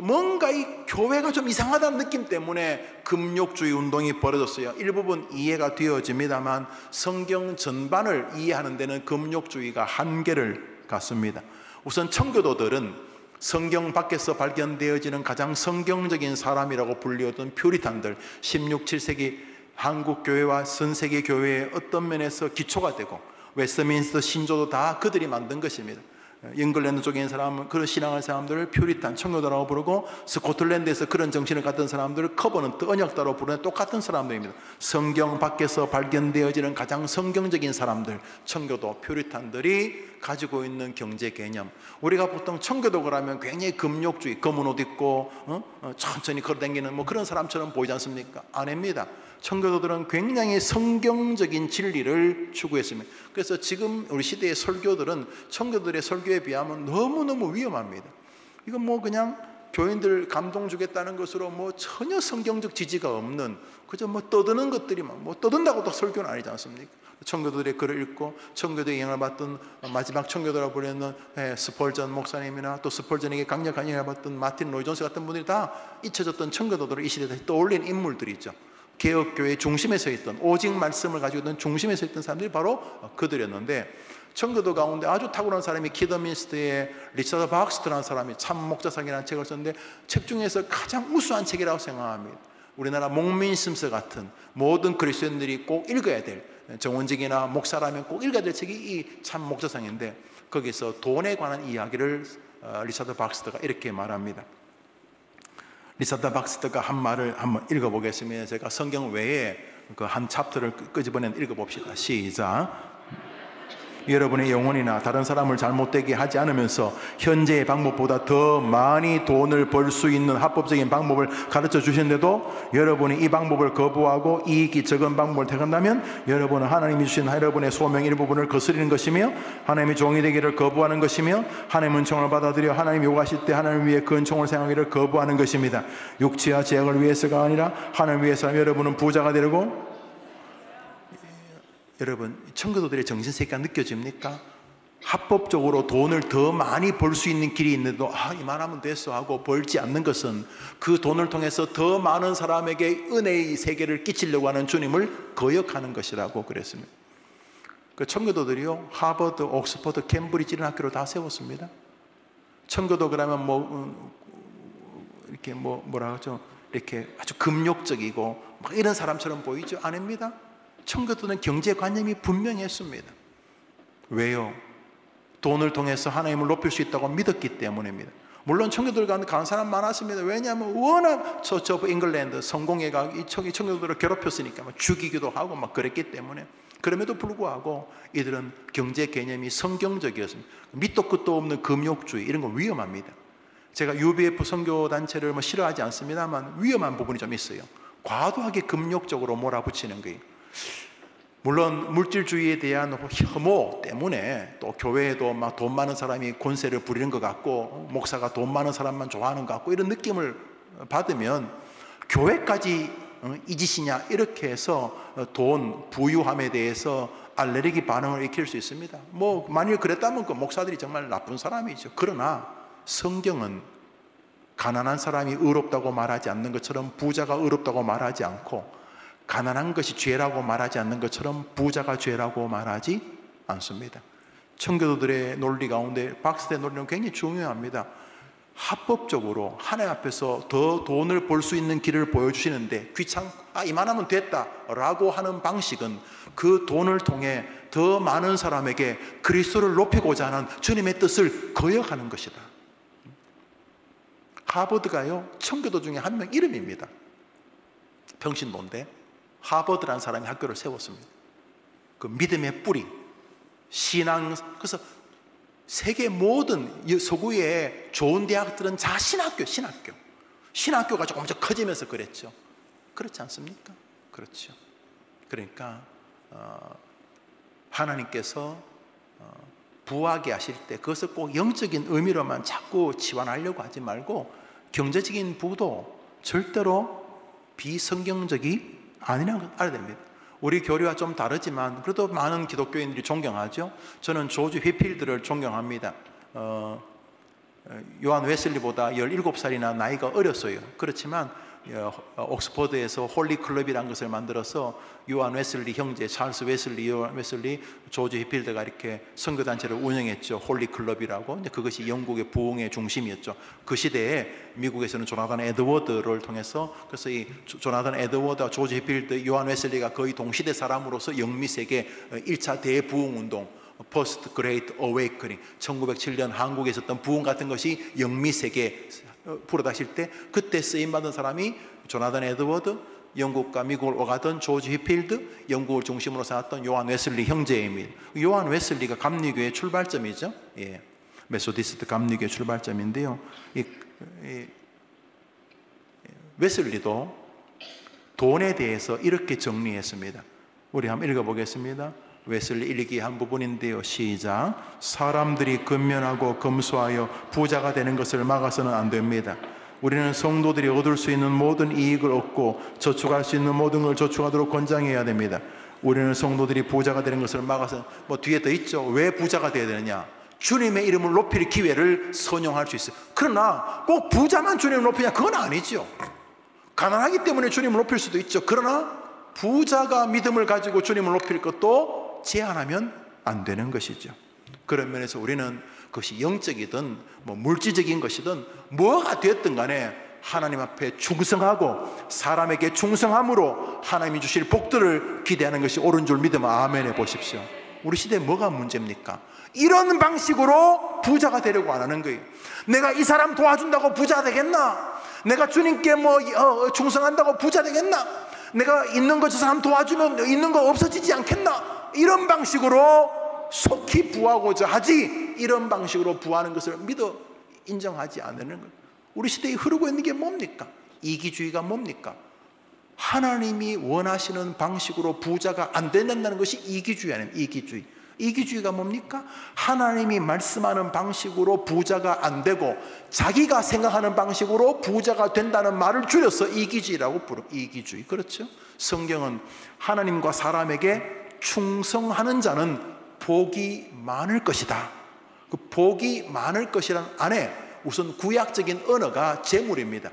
뭔가 이 교회가 좀 이상하다는 느낌 때문에 금욕주의 운동이 벌어졌어요. 일부분 이해가 되어집니다만 성경 전반을 이해하는 데는 금욕주의가 한계를 갖습니다. 우선 청교도들은 성경 밖에서 발견되어지는 가장 성경적인 사람이라고 불리었던 퓨리탄들, 16, 7세기 한국 교회와 전 세계 교회의 어떤 면에서 기초가 되고 웨스트민스터 신조도 다 그들이 만든 것입니다. 잉글랜드 쪽에 있는 사람은 그런 신앙하는 사람들을 퓨리탄, 청교도라고 부르고 스코틀랜드에서 그런 정신을 갖던 사람들을 커버넌트, 언약다로 부르는 똑같은 사람들입니다. 성경 밖에서 발견되어지는 가장 성경적인 사람들, 청교도, 퓨리탄들이 가지고 있는 경제 개념. 우리가 보통 청교도 그러면 굉장히 금욕주의, 검은 옷 입고 천천히 걸어다니는 그런 사람처럼 보이지 않습니까? 아닙니다. 청교도들은 굉장히 성경적인 진리를 추구했습니다. 그래서 지금 우리 시대의 설교들은 청교도들의 설교에 비하면 너무너무 위험합니다. 이건 그냥 교인들 감동 주겠다는 것으로 전혀 성경적 지지가 없는 그저 떠드는 것들이만 떠든다고 또 설교는 아니지 않습니까? 청교도들의 글을 읽고 청교도의 영향을 받던 마지막 청교도라고 불리는 스펄전 목사님이나 또 스펄전에게 강력한 영향을 받던 마틴 로이 존스 같은 분들이 다 잊혀졌던 청교도들을 이 시대에 다시 떠올린 인물들이죠. 개혁교회의 중심에 서 있던, 오직 말씀을 가지고 있던 중심에 서 있던 사람들이 바로 그들이었는데, 청교도 가운데 아주 탁월한 사람이 키더민스터의 리처드 박스터라는 사람이 참 목자상이라는 책을 썼는데 책 중에서 가장 우수한 책이라고 생각합니다. 우리나라 목민 심서 같은 모든 그리스도인들이 꼭 읽어야 될, 정원직이나 목사라면 꼭 읽어야 될 책이 이 참 목자상인데, 거기서 돈에 관한 이야기를 리처드 박스터가 이렇게 말합니다. 리처드 박스터가 한 말을 한번 읽어보겠습니다. 제가 성경 외에 그 한 챕터를 끄집어내 읽어봅시다. 시작. 여러분의 영혼이나 다른 사람을 잘못되게 하지 않으면서 현재의 방법보다 더 많이 돈을 벌 수 있는 합법적인 방법을 가르쳐 주시는데도 여러분이 이 방법을 거부하고 이익이 적은 방법을 택한다면 여러분은 하나님이 주신 여러분의 소명 일부분을 거스리는 것이며 하나님의 종이 되기를 거부하는 것이며 하나님의 은총을 받아들여 하나님이 요구하실 때 하나님을 위해 그 은총을 생하기를 거부하는 것입니다. 육체와 제약을 위해서가 아니라 하나님을 위해서 여러분은 부자가 되려고. 여러분, 청교도들의 정신세계가 느껴집니까? 합법적으로 돈을 더 많이 벌 수 있는 길이 있는데도 이만하면 됐어 하고 벌지 않는 것은 그 돈을 통해서 더 많은 사람에게 은혜의 세계를 끼치려고 하는 주님을 거역하는 것이라고 그랬습니다. 그 청교도들이요, 하버드, 옥스퍼드, 캠브리지 이런 학교를 다 세웠습니다. 청교도 그러면 이렇게 뭐라 하죠? 이렇게 아주 금욕적이고 이런 사람처럼 보이죠? 아닙니다. 청교도는 경제관념이 분명했습니다. 왜요? 돈을 통해서 하나님을 높일 수 있다고 믿었기 때문입니다. 물론 청교도들 가운데 강한 사람 많았습니다. 왜냐하면 워낙 잉글랜드 성공회가 이 청교도들을 괴롭혔으니까 죽이기도 하고 그랬기 때문에. 그럼에도 불구하고 이들은 경제 개념이 성경적이었습니다. 밑도 끝도 없는 금욕주의 이런 거 위험합니다. 제가 UBF 선교단체를 싫어하지 않습니다만 위험한 부분이 좀 있어요. 과도하게 금욕적으로 몰아붙이는 거예요. 물론 물질주의에 대한 혐오 때문에 또 교회에도 막 돈 많은 사람이 권세를 부리는 것 같고 목사가 돈 많은 사람만 좋아하는 것 같고 이런 느낌을 받으면 교회까지 이 짓이냐 이렇게 해서 돈, 부유함에 대해서 알레르기 반응을 일으킬 수 있습니다. 뭐 만일 그랬다면 그 목사들이 정말 나쁜 사람이죠. 그러나 성경은 가난한 사람이 의롭다고 말하지 않는 것처럼 부자가 의롭다고 말하지 않고 가난한 것이 죄라고 말하지 않는 것처럼 부자가 죄라고 말하지 않습니다. 청교도들의 논리 가운데 박스의 논리는 굉장히 중요합니다. 합법적으로 하나님 앞에서 더 돈을 벌 수 있는 길을 보여주시는데 이만하면 됐다 라고 하는 방식은 그 돈을 통해 더 많은 사람에게 그리스도를 높이고자 하는 주님의 뜻을 거역하는 것이다. 하버드가요, 청교도 중에 한 명 이름입니다. 평신도인데 하버드라는 사람이 학교를 세웠습니다. 그 믿음의 뿌리, 신앙, 그래서 세계 모든 서구의 좋은 대학들은 다 신학교가 조금씩 커지면서 그랬죠. 그렇지 않습니까? 그렇죠. 그러니까 하나님께서 부하게 하실 때 그것을 꼭 영적인 의미로만 자꾸 치환하려고 하지 말고 경제적인 부도 절대로 비성경적이 아니라는 걸 알아야 됩니다. 우리 교리와 좀 다르지만 그래도 많은 기독교인들이 존경하죠. 저는 조지 휘필드를 존경합니다. 요한 웨슬리보다 17살이나 나이가 어렸어요. 그렇지만 옥스퍼드에서 홀리 클럽이라는 것을 만들어서 요한 웨슬리 형제, 찰스 웨슬리, 요한 웨슬리, 조지 휘필드가 이렇게 선교단체를 운영했죠. 홀리 클럽이라고. 그것이 영국의 부흥의 중심이었죠. 그 시대에 미국에서는 조나단 에드워드를 통해서, 그래서 이 조나단 에드워드와 조지 휘필드, 요한 웨슬리가 거의 동시대 사람으로서 영미세계 1차 대부흥운동, Post Great Awakening, 1907년 한국에 있었던 부흥 같은 것이 영미세계 불어닥칠 때 그때 쓰임받은 사람이 조나단 에드워드, 영국과 미국을 오가던 조지 휘필드, 영국을 중심으로 삼았던 요한 웨슬리 형제입니다. 요한 웨슬리가 감리교의 출발점이죠. 예, 메소디스트 감리교의 출발점인데요. 웨슬리도 돈에 대해서 이렇게 정리했습니다. 우리 한번 읽어보겠습니다. 웨슬리 일기 한 부분인데요. 시작. 사람들이 근면하고 검소하여 부자가 되는 것을 막아서는 안 됩니다. 우리는 성도들이 얻을 수 있는 모든 이익을 얻고 저축할 수 있는 모든 걸 저축하도록 권장해야 됩니다. 우리는 성도들이 부자가 되는 것을 막아서, 뭐 뒤에 더 있죠. 왜 부자가 되어야 되느냐? 주님의 이름을 높일 기회를 선용할 수 있어요. 그러나 꼭 부자만 주님을 높이냐? 그건 아니죠. 가난하기 때문에 주님을 높일 수도 있죠. 그러나 부자가 믿음을 가지고 주님을 높일 것도 제한하면 안 되는 것이죠. 그런 면에서 우리는 그것이 영적이든 뭐 물질적인 것이든 뭐가 되었든 간에 하나님 앞에 충성하고 사람에게 충성함으로 하나님이 주실 복들을 기대하는 것이 옳은 줄 믿으면 아멘 해보십시오. 우리 시대에 뭐가 문제입니까? 이런 방식으로 부자가 되려고 안 하는 거예요. 내가 이 사람 도와준다고 부자 되겠나? 내가 주님께 충성한다고 부자 되겠나? 내가 있는 거 저 사람 도와주면 있는 거 없어지지 않겠나? 이런 방식으로 속히 부하고자 하지, 이런 방식으로 부하는 것을 믿어 인정하지 않는 것. 우리 시대에 흐르고 있는 게 뭡니까? 이기주의가 뭡니까? 하나님이 원하시는 방식으로 부자가 안 된다는 것이 이기주의 아닙니까? 이기주의. 이기주의가 뭡니까? 하나님이 말씀하는 방식으로 부자가 안 되고 자기가 생각하는 방식으로 부자가 된다는 말을 줄여서 이기주의라고 부르. 이기주의. 그렇죠? 성경은 하나님과 사람에게 충성하는 자는 복이 많을 것이다. 그 복이 많을 것이라는 안에 우선 구약적인 언어가 재물입니다.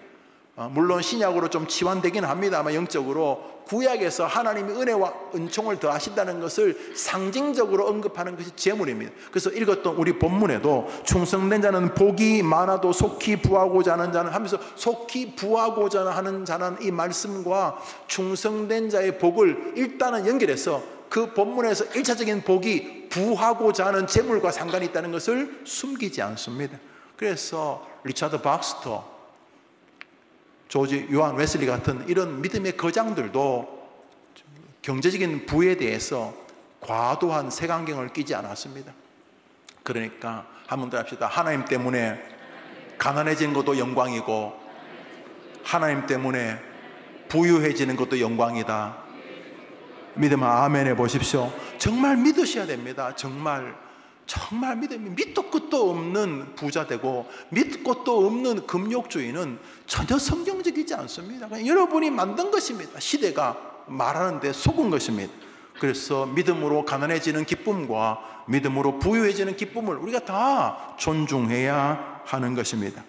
물론 신약으로 좀 치환되긴 합니다만 영적으로 구약에서 하나님이 은혜와 은총을 더하신다는 것을 상징적으로 언급하는 것이 재물입니다. 그래서 읽었던 우리 본문에도 충성된 자는 복이 많아도 속히 부하고자 하는 자는 하면서 속히 부하고자 하는 자는 이 말씀과 충성된 자의 복을 일단은 연결해서 그 본문에서 1차적인 복이 부하고자 하는 재물과 상관이 있다는 것을 숨기지 않습니다. 그래서 리차드 박스터, 조지 요한 웨슬리 같은 이런 믿음의 거장들도 경제적인 부에 대해서 과도한 색안경을 끼지 않았습니다. 그러니까 한번 더 합시다. 하나님 때문에 가난해지는 것도 영광이고 하나님 때문에 부유해지는 것도 영광이다. 믿으면 아멘 해보십시오. 정말 믿으셔야 됩니다. 정말 믿으면 밑도 끝도 없는 부자 되고 밑도 끝도 없는 금욕주의는 전혀 성경적이지 않습니다. 그냥 여러분이 만든 것입니다. 시대가 말하는데 속은 것입니다. 그래서 믿음으로 가난해지는 기쁨과 믿음으로 부유해지는 기쁨을 우리가 다 존중해야 하는 것입니다.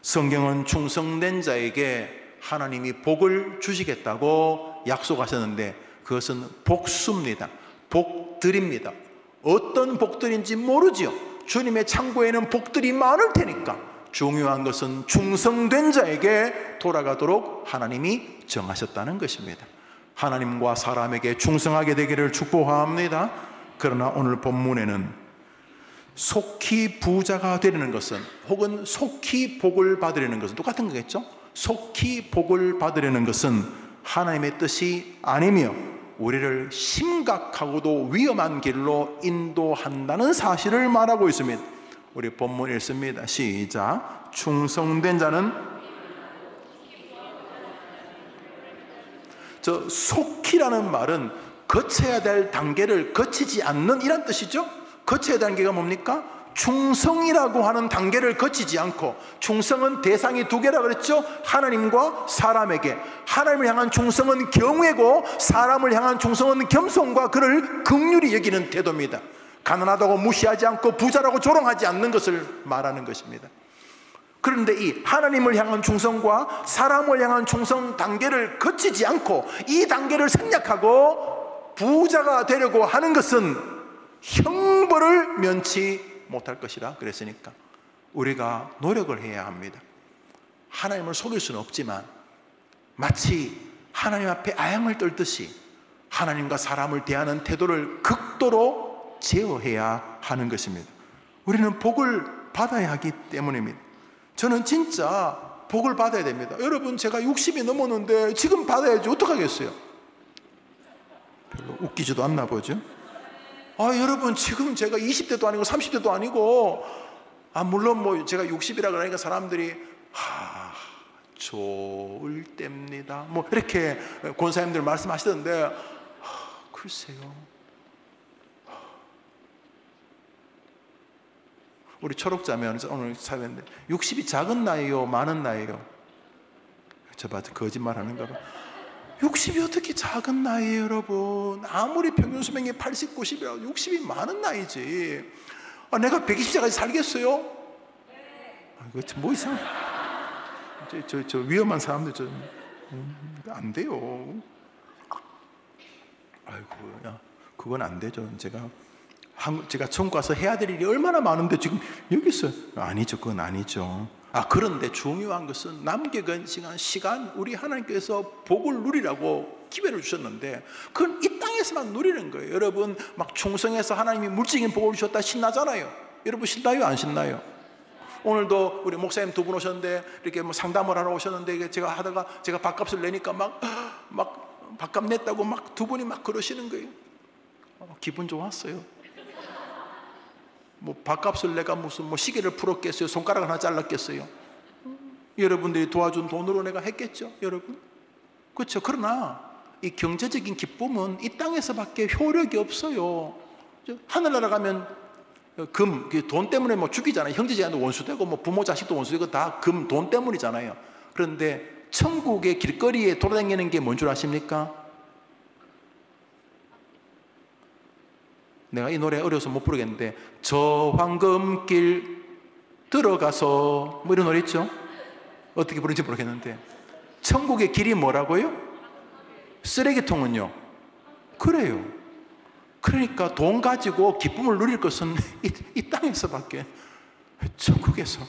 성경은 충성된 자에게 하나님이 복을 주시겠다고 약속하셨는데 그것은 복수입니다. 복들입니다. 어떤 복들인지 모르지요. 주님의 창고에는 복들이 많을 테니까 중요한 것은 충성된 자에게 돌아가도록 하나님이 정하셨다는 것입니다. 하나님과 사람에게 충성하게 되기를 축복합니다. 그러나 오늘 본문에는 속히 부자가 되려는 것은, 혹은 속히 복을 받으려는 것은 똑같은 거겠죠? 속히 복을 받으려는 것은 하나님의 뜻이 아니며 우리를 심각하고도 위험한 길로 인도한다는 사실을 말하고 있습니다. 우리 본문 읽습니다. 시작. 충성된 자는, 저 속히라는 말은 거쳐야 될 단계를 거치지 않는 이란 뜻이죠. 거쳐야 될 단계가 뭡니까? 충성이라고 하는 단계를 거치지 않고, 충성은 대상이 두 개라 그랬죠. 하나님과 사람에게. 하나님을 향한 충성은 경외고 사람을 향한 충성은 겸손과 그를 긍휼히 여기는 태도입니다. 가난하다고 무시하지 않고 부자라고 조롱하지 않는 것을 말하는 것입니다. 그런데 이 하나님을 향한 충성과 사람을 향한 충성 단계를 거치지 않고 이 단계를 생략하고 부자가 되려고 하는 것은 형벌을 면치 못할 것이라 그랬으니까 우리가 노력을 해야 합니다. 하나님을 속일 수는 없지만 마치 하나님 앞에 아양을 떨듯이 하나님과 사람을 대하는 태도를 극도로 제어해야 하는 것입니다. 우리는 복을 받아야 하기 때문입니다. 저는 진짜 복을 받아야 됩니다. 여러분, 제가 60이 넘었는데 지금 받아야지 어떡하겠어요? 별로 웃기지도 않나 보죠? 여러분, 지금 제가 20대도 아니고 30대도 아니고, 물론 뭐 제가 60이라 그러니까 사람들이 좋을 때입니다 뭐 이렇게 권사님들 말씀하시던데, 글쎄요. 우리 초록자매 오늘 사회인데 60이 작은 나이요, 많은 나이요? 저 봐, 거짓말 하는가 봐. 60이 어떻게 작은 나이에요, 여러분? 아무리 평균 수명이 80, 90이라도 60이 많은 나이지. 내가 120세까지 살겠어요? 이거 뭐 이상? 저 위험한 사람들 안 돼요. 아이고, 야, 그건 안 되죠. 제가 천국 가서 해야 될 일이 얼마나 많은데 지금 여기 있어요. 아니죠, 그건 아니죠. 그런데 중요한 것은 남겨간 시간, 우리 하나님께서 복을 누리라고 기회를 주셨는데 그건 이 땅에서만 누리는 거예요. 여러분, 막 충성해서 하나님이 물질적인 복을 주셨다 신나잖아요. 여러분, 신나요, 안 신나요? 오늘도 우리 목사님 두 분 오셨는데 이렇게 뭐 상담을 하러 오셨는데 제가 하다가 제가 밥값을 내니까 막 밥값 냈다고 막 두 분이 막 그러시는 거예요. 기분 좋았어요. 뭐 밥값을 내가 무슨 뭐 시계를 풀었겠어요? 손가락 하나 잘랐겠어요? 여러분들이 도와준 돈으로 내가 했겠죠, 여러분? 그렇죠. 그러나 이 경제적인 기쁨은 이 땅에서밖에 효력이 없어요. 하늘나라 가면 돈 때문에 뭐 죽이잖아요. 형제자매도 원수되고 뭐 부모 자식도 원수되고 다 돈 때문이잖아요. 그런데 천국의 길거리에 돌아다니는 게 뭔 줄 아십니까? 내가 이 노래 어려워서 못 부르겠는데, 저 황금길 들어가서 뭐 이런 노래 있죠? 어떻게 부르는지 모르겠는데, 천국의 길이 뭐라고요? 쓰레기통은요? 그래요. 그러니까 돈 가지고 기쁨을 누릴 것은 이 땅에서밖에, 천국에서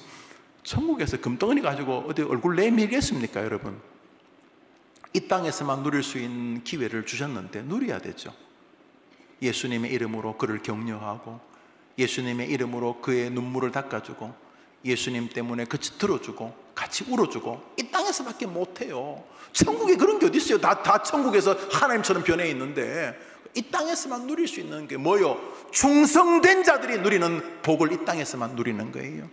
금덩어리 가지고 어디 얼굴 내밀겠습니까, 여러분? 이 땅에서만 누릴 수 있는 기회를 주셨는데 누려야 되죠. 예수님의 이름으로 그를 격려하고, 예수님의 이름으로 그의 눈물을 닦아주고, 예수님 때문에 같이 들어주고 같이 울어주고, 이 땅에서밖에 못해요. 천국에 그런 게 어디 있어요? 다 천국에서 하나님처럼 변해 있는데, 이 땅에서만 누릴 수 있는 게 뭐요? 충성된 자들이 누리는 복을 이 땅에서만 누리는 거예요.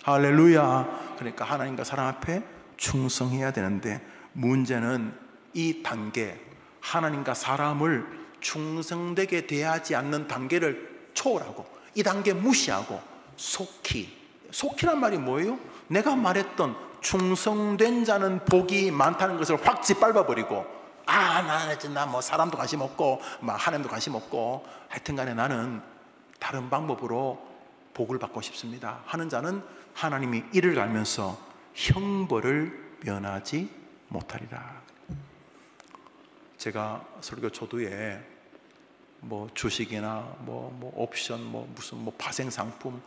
할렐루야. 그러니까 하나님과 사람 앞에 충성해야 되는데, 문제는 이 단계, 하나님과 사람을 충성되게 대하지 않는 단계를 초월하고 이 단계 무시하고 속히란 말이 뭐예요? 내가 말했던 충성된 자는 복이 많다는 것을 확 짓밟아버리고, 나 뭐 사람도 관심 없고 하나님도 관심 없고 하여튼 간에 나는 다른 방법으로 복을 받고 싶습니다 하는 자는 하나님이 이를 알면서 형벌을 면하지 못하리라. 제가 설교 초두에 뭐 주식이나 뭐 옵션, 무슨 파생 상품,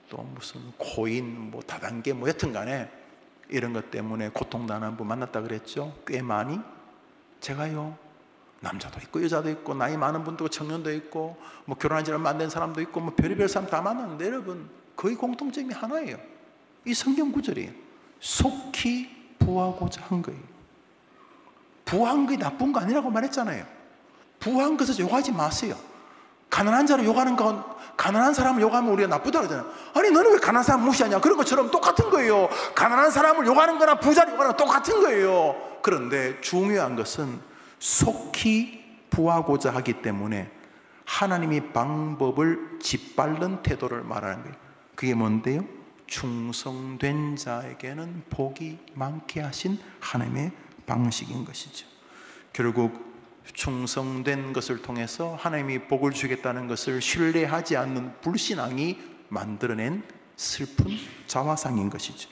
또 무슨 코인, 다단계, 여튼 간에 이런 것 때문에 고통당하는 분 만났다 그랬죠. 꽤 많이. 제가요, 남자도 있고 여자도 있고 나이 많은 분도 있고 청년도 있고 결혼한 지 얼마 안 된 사람도 있고 별의별 사람 다 만났는데, 여러분 거의 공통점이 하나예요. 이 성경 구절이에요. 속히 부하고자 한 거예요. 부한 것이 나쁜 거 아니라고 말했잖아요. 부한 것을 욕하지 마세요. 가난한 자를 욕하는 건, 가난한 사람을 욕하면 우리가 나쁘다 그러잖아요. 아니 너는 왜 가난한 사람 무시하냐? 그런 것처럼 똑같은 거예요. 가난한 사람을 욕하는 거나 부자를 욕하는 건 똑같은 거예요. 그런데 중요한 것은 속히 부하고자 하기 때문에 하나님이 방법을 짓밟는 태도를 말하는 거예요. 그게 뭔데요? 충성된 자에게는 복이 많게 하신 하나님의 방식인 것이죠. 결국 충성된 것을 통해서 하나님이 복을 주겠다는 것을 신뢰하지 않는 불신앙이 만들어낸 슬픈 자화상인 것이죠.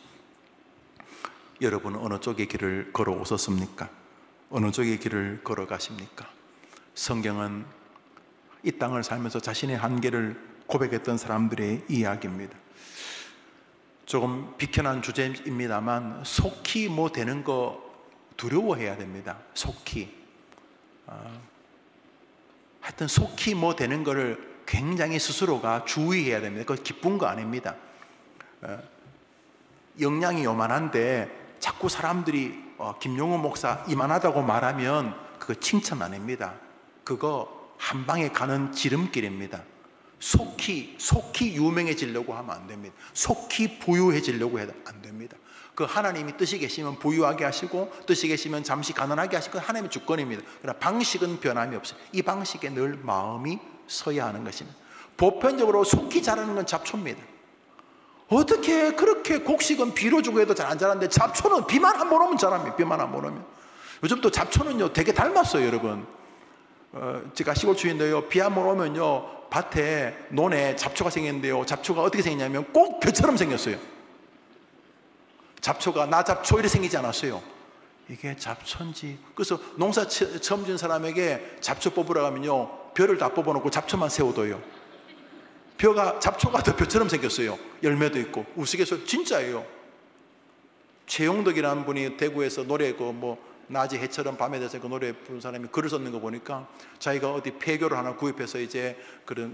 여러분은 어느 쪽의 길을 걸어오셨습니까? 어느 쪽의 길을 걸어가십니까? 성경은 이 땅을 살면서 자신의 한계를 고백했던 사람들의 이야기입니다. 조금 비켜난 주제입니다만 속히 되는 거 두려워해야 됩니다. 속히. 하여튼 속히 되는 거를 굉장히 스스로가 주의해야 됩니다. 그거 기쁜 거 아닙니다. 역량이 요만한데 자꾸 사람들이 김용호 목사 이만하다고 말하면 그거 칭찬 아닙니다. 그거 한 방에 가는 지름길입니다. 속히 유명해지려고 하면 안 됩니다. 속히 부유해지려고 해도 안 됩니다. 그 하나님이 뜻이 계시면 부유하게 하시고 뜻이 계시면 잠시 가난하게 하시고 하나님의 주권입니다. 그러나 방식은 변함이 없어요. 이 방식에 늘 마음이 서야 하는 것입니다. 보편적으로 속히 자라는 건 잡초입니다. 어떻게 그렇게 곡식은 비로 주고 해도 잘 안 자라는데 잡초는 비만 한 번 오면 자랍니다. 비만 한 번 오면. 요즘 또 잡초는요 되게 닮았어요, 여러분. 제가 시골 주인데요, 비 한 번 오면요 밭에 논에 잡초가 생겼는데요, 잡초가 어떻게 생겼냐면 꼭 벼처럼 생겼어요. 잡초가 나잡초 이렇게 생기지 않았어요. 이게 잡초인지. 그래서 농사 처음 지은 사람에게 잡초 뽑으러 가면요 벼를 다 뽑아놓고 잡초만 세워둬요. 잡초가 더 벼처럼 생겼어요. 열매도 있고. 우스갯소리 진짜예요. 최용덕이라는 분이 대구에서 노래 낮이 해처럼 밤에 돼서 그 노래 부르는 사람이 글을 썼는 거 보니까 자기가 어디 폐교를 하나 구입해서 이제 그런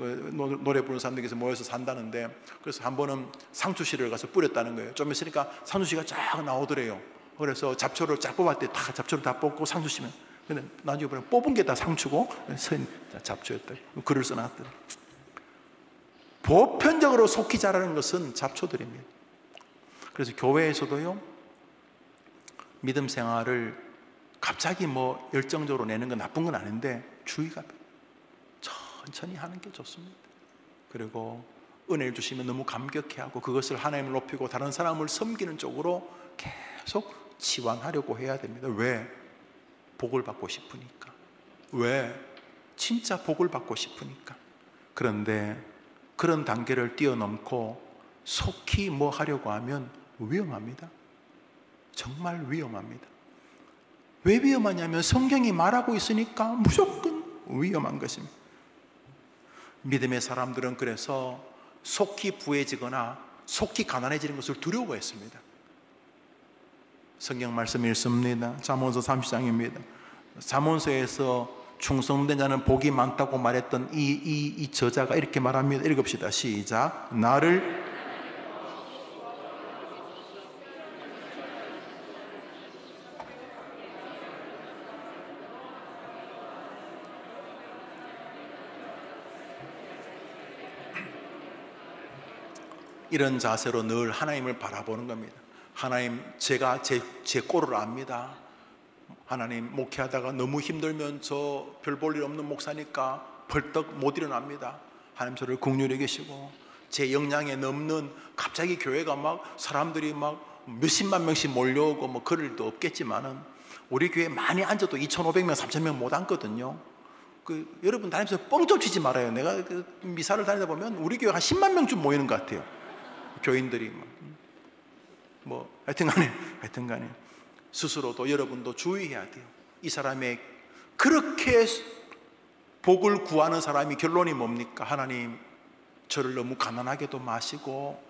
노래 부르는 사람들께서 모여서 산다는데, 그래서 한 번은 상추씨를 가서 뿌렸다는 거예요. 좀 있으니까 상추씨가 쫙 나오더래요. 그래서 잡초를 쫙 뽑았대. 다 잡초를 다 뽑고 상추씨면, 근데 나중에 보면 뽑은 게 다 상추고 잡초였다. 글을 써놨더래. 보편적으로 속히 자라는 것은 잡초들입니다. 그래서 교회에서도요 믿음 생활을 갑자기 열정적으로 내는 건 나쁜 건 아닌데 주의가 천천히 하는 게 좋습니다. 그리고 은혜를 주시면 너무 감격해하고 그것을 하나님을 높이고 다른 사람을 섬기는 쪽으로 계속 치환하려고 해야 됩니다. 왜? 복을 받고 싶으니까. 왜? 진짜 복을 받고 싶으니까. 그런데 그런 단계를 뛰어넘고 속히 하려고 하면 위험합니다. 정말 위험합니다. 왜 위험하냐면 성경이 말하고 있으니까 무조건 위험한 것입니다. 믿음의 사람들은 그래서 속히 부해지거나 속히 가난해지는 것을 두려워했습니다. 성경 말씀 읽습니다. 잠언서 30장입니다. 잠언서에서 충성된 자는 복이 많다고 말했던 이 저자가 이렇게 말합니다. 읽읍시다. 시작. 나를 이런 자세로 늘 하나님을 바라보는 겁니다. 하나님, 제가 제 꼴을 압니다. 하나님, 목회하다가 너무 힘들면 저 별 볼 일 없는 목사니까 벌떡 못 일어납니다. 하나님 저를 긍휼히 여기시고, 제 역량에 넘는, 갑자기 교회가 막 사람들이 막 몇십만 명씩 몰려오고 뭐 그럴 일도 없겠지만은, 우리 교회 많이 앉아도 2,500명, 3,000명 못 앉거든요. 여러분 다니면서 뻥 좀 치지 말아요. 내가 미사를 다니다 보면 우리 교회 한 10만 명쯤 모이는 것 같아요. 교인들이 하여튼 간에 스스로도, 여러분도 주의해야 돼요. 이 사람의 그렇게 복을 구하는 사람이 결론이 뭡니까? 하나님, 저를 너무 가난하게도 마시고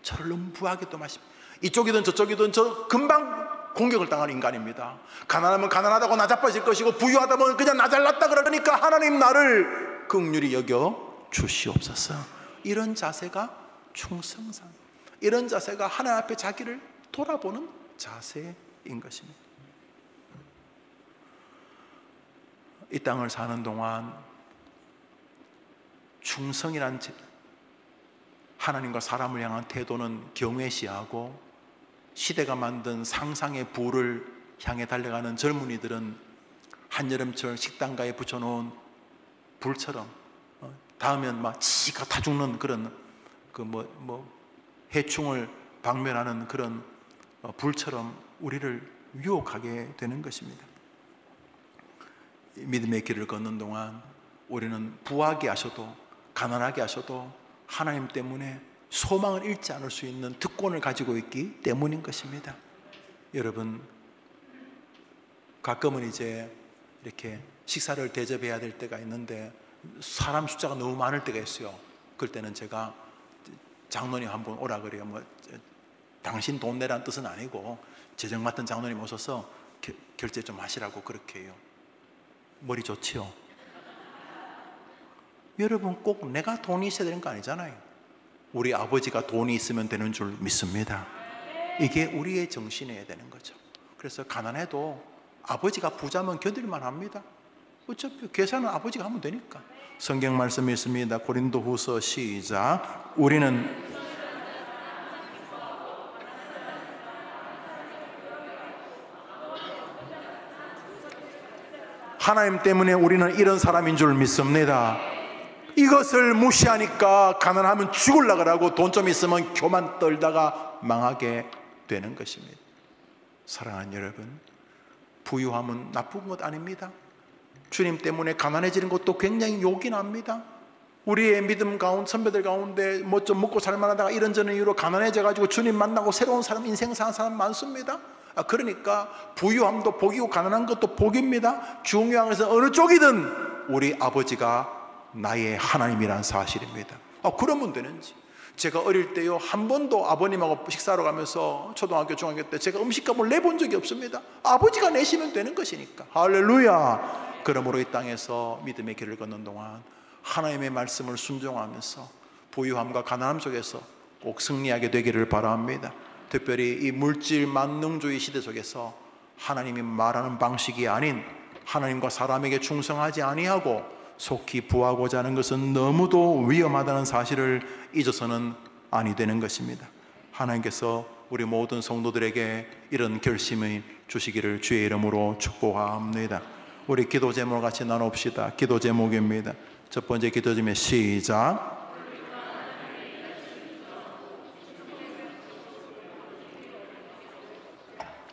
저를 너무 부하게도 마시고, 이쪽이든 저쪽이든 저 금방 공격을 당하는 인간입니다. 가난하면 가난하다고 나자빠질 것이고, 부유하다면 그냥 나 잘났다 그러니까 하나님 나를 긍휼히 여겨 주시옵소서. 이런 자세가 충성상, 이런 자세가 하나님 앞에 자기를 돌아보는 자세인 것입니다. 이 땅을 사는 동안 충성이란 하나님과 사람을 향한 태도는 경외시하고, 시대가 만든 상상의 부를 향해 달려가는 젊은이들은 한여름철 식당가에 붙여놓은 불처럼, 닿으면 막 지가 다 죽는 그런 해충을 박멸하는 그런 불처럼 우리를 유혹하게 되는 것입니다. 믿음의 길을 걷는 동안 우리는 부하게 하셔도 가난하게 하셔도 하나님 때문에 소망을 잃지 않을 수 있는 특권을 가지고 있기 때문인 것입니다. 여러분, 가끔은 이제 이렇게 식사를 대접해야 될 때가 있는데 사람 숫자가 너무 많을 때가 있어요. 그럴 때는 제가 장로님 한번 오라 그래요. 당신 돈 내라는 뜻은 아니고 재정 맡은 장로님 오셔서 결제 좀 하시라고 그렇게 해요. 머리 좋지요? 여러분, 꼭 내가 돈이 있어야 되는 거 아니잖아요. 우리 아버지가 돈이 있으면 되는 줄 믿습니다. 이게 우리의 정신이어야 되는 거죠. 그래서 가난해도 아버지가 부자면 견딜만 합니다. 어차피 계산은 아버지가 하면 되니까. 성경 말씀이 있습니다. 고린도후서 시작. 우리는 하나님 때문에 우리는 이런 사람인 줄 믿습니다. 이것을 무시하니까 가난하면 죽으려고 하고 돈 좀 있으면 교만 떨다가 망하게 되는 것입니다. 사랑하는 여러분, 부유함은 나쁜 것 아닙니다. 주님 때문에 가난해지는 것도 굉장히 욕이 납니다. 우리의 믿음 가운데, 선배들 가운데 뭐 좀 먹고 살만하다가 이런저런 이유로 가난해져가지고 주님 만나고 새로운 사람, 인생 사는 사람 많습니다. 그러니까 부유함도 복이고 가난한 것도 복입니다. 중요한 것은 어느 쪽이든 우리 아버지가 나의 하나님이란 사실입니다. 그러면 되는지. 제가 어릴 때요, 한 번도 아버님하고 식사하러 가면서 초등학교, 중학교 때 제가 음식값을 내본 적이 없습니다. 아버지가 내시면 되는 것이니까. 할렐루야. 그러므로 이 땅에서 믿음의 길을 걷는 동안 하나님의 말씀을 순종하면서 부유함과 가난함 속에서 꼭 승리하게 되기를 바랍니다. 특별히 이 물질 만능주의 시대 속에서 하나님이 말하는 방식이 아닌 하나님과 사람에게 충성하지 아니하고 속히 부하고자 하는 것은 너무도 위험하다는 사실을 잊어서는 아니 되는 것입니다. 하나님께서 우리 모든 성도들에게 이런 결심을 주시기를 주의 이름으로 축복합니다. 우리 기도 제목을 같이 나눕시다. 기도 제목입니다. 첫 번째 기도 제목 시작.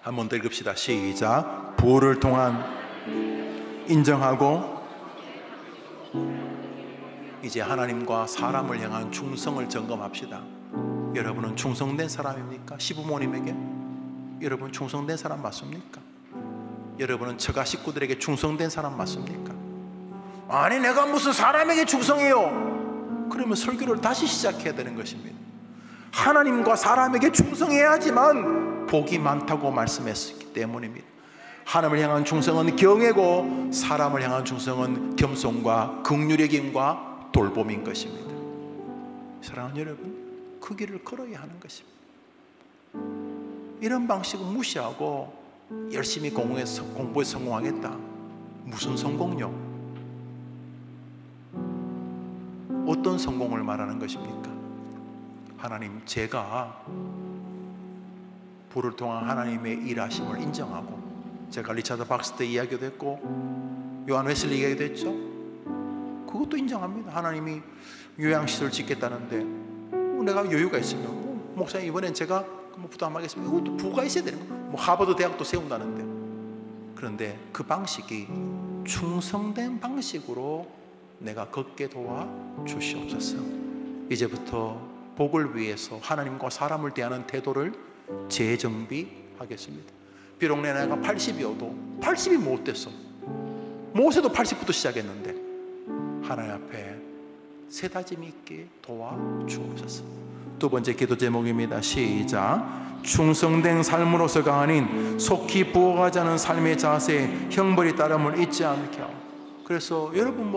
한 번 더 읽읍시다. 시작. 부를 통한 인정하고 이제 하나님과 사람을 향한 충성을 점검합시다. 여러분은 충성된 사람입니까? 시부모님에게 여러분 충성된 사람 맞습니까? 여러분은 처가 식구들에게 충성된 사람 맞습니까? 아니 내가 무슨 사람에게 충성해요. 그러면 설교를 다시 시작해야 되는 것입니다. 하나님과 사람에게 충성해야지만 복이 많다고 말씀했기 때문입니다. 하나님을 향한 충성은 경애고 사람을 향한 충성은 겸손과 긍휼의김과 돌봄인 것입니다. 사랑하는 여러분, 그 길을 걸어야 하는 것입니다. 이런 방식을 무시하고 열심히 공부에 성공하겠다. 무슨 성공요? 어떤 성공을 말하는 것입니까? 하나님, 제가 부를 통한 하나님의 일하심을 인정하고 제가 리차드 박스터 이야기도 했고 요한 웨슬리 이야기도 했죠. 그것도 인정합니다. 하나님이 요양시설 짓겠다는데 내가 여유가 있으면 목사님 이번엔 제가 부담하겠습니다. 이것도 부가 있어야 되는 거예요. 하버드 대학도 세운다는데. 그런데 그 방식이 충성된 방식으로 내가 걷게 도와 주시옵소서. 이제부터 복을 위해서 하나님과 사람을 대하는 태도를 재정비하겠습니다. 비록 내 나이가 80이어도 80이 못 됐어. 모세도 80부터 시작했는데 하나님 앞에 새다짐이 있게 도와주옵소서. 두 번째 기도 제목입니다. 시작. 충성된 삶으로서가 아닌 속히 부어가지 않은 삶의 자세에 형벌이 따름을 잊지 않게 하고. 그래서 여러분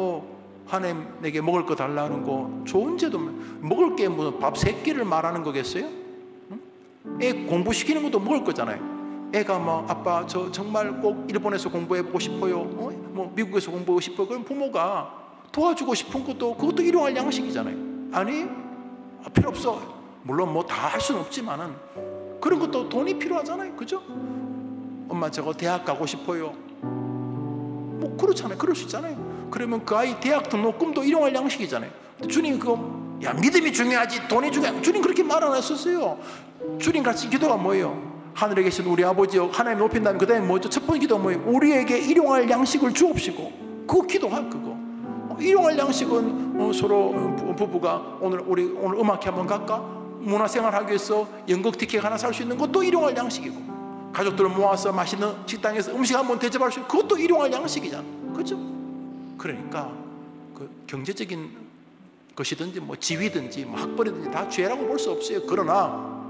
하나님 내게 먹을 거 달라는 거 좋은 제도, 먹을 게 밥 3끼를 말하는 거겠어요? 애 공부시키는 것도 먹을 거잖아요. 애가 아빠 저 정말 꼭 일본에서 공부해보고 싶어요, 미국에서 공부하고 싶어요. 그럼 부모가 도와주고 싶은 것도 그것도 일용할 양식이잖아요. 아니 필요 없어. 물론 다 할 수는 없지만은 그런 것도 돈이 필요하잖아요. 그죠? 엄마 저거 대학 가고 싶어요. 그렇잖아요. 그럴 수 있잖아요. 그러면 그 아이 대학 등록금도 일용할 양식이잖아요. 주님 믿음이 중요하지 돈이 중요하지. 주님 그렇게 말 안 했었어요. 주님 같이 기도가 뭐예요? 하늘에 계신 우리 아버지여 하나님 높인다면 그 다음에 뭐죠? 첫 번째 기도가 뭐예요? 우리에게 일용할 양식을 주옵시고. 그거 기도할 그거. 일용할 양식은 서로 부부가 오늘 음악회 한번 갈까? 문화생활 하기 위해서 연극 티켓 하나 살 수 있는 것도 일용할 양식이고, 가족들 모아서 맛있는 식당에서 음식 한번 대접할 수 있는 그것도 일용할 양식이잖아. 그죠? 그러니까 그 경제적인 것이든지 지위든지 학벌이든지 다 죄라고 볼 수 없어요. 그러나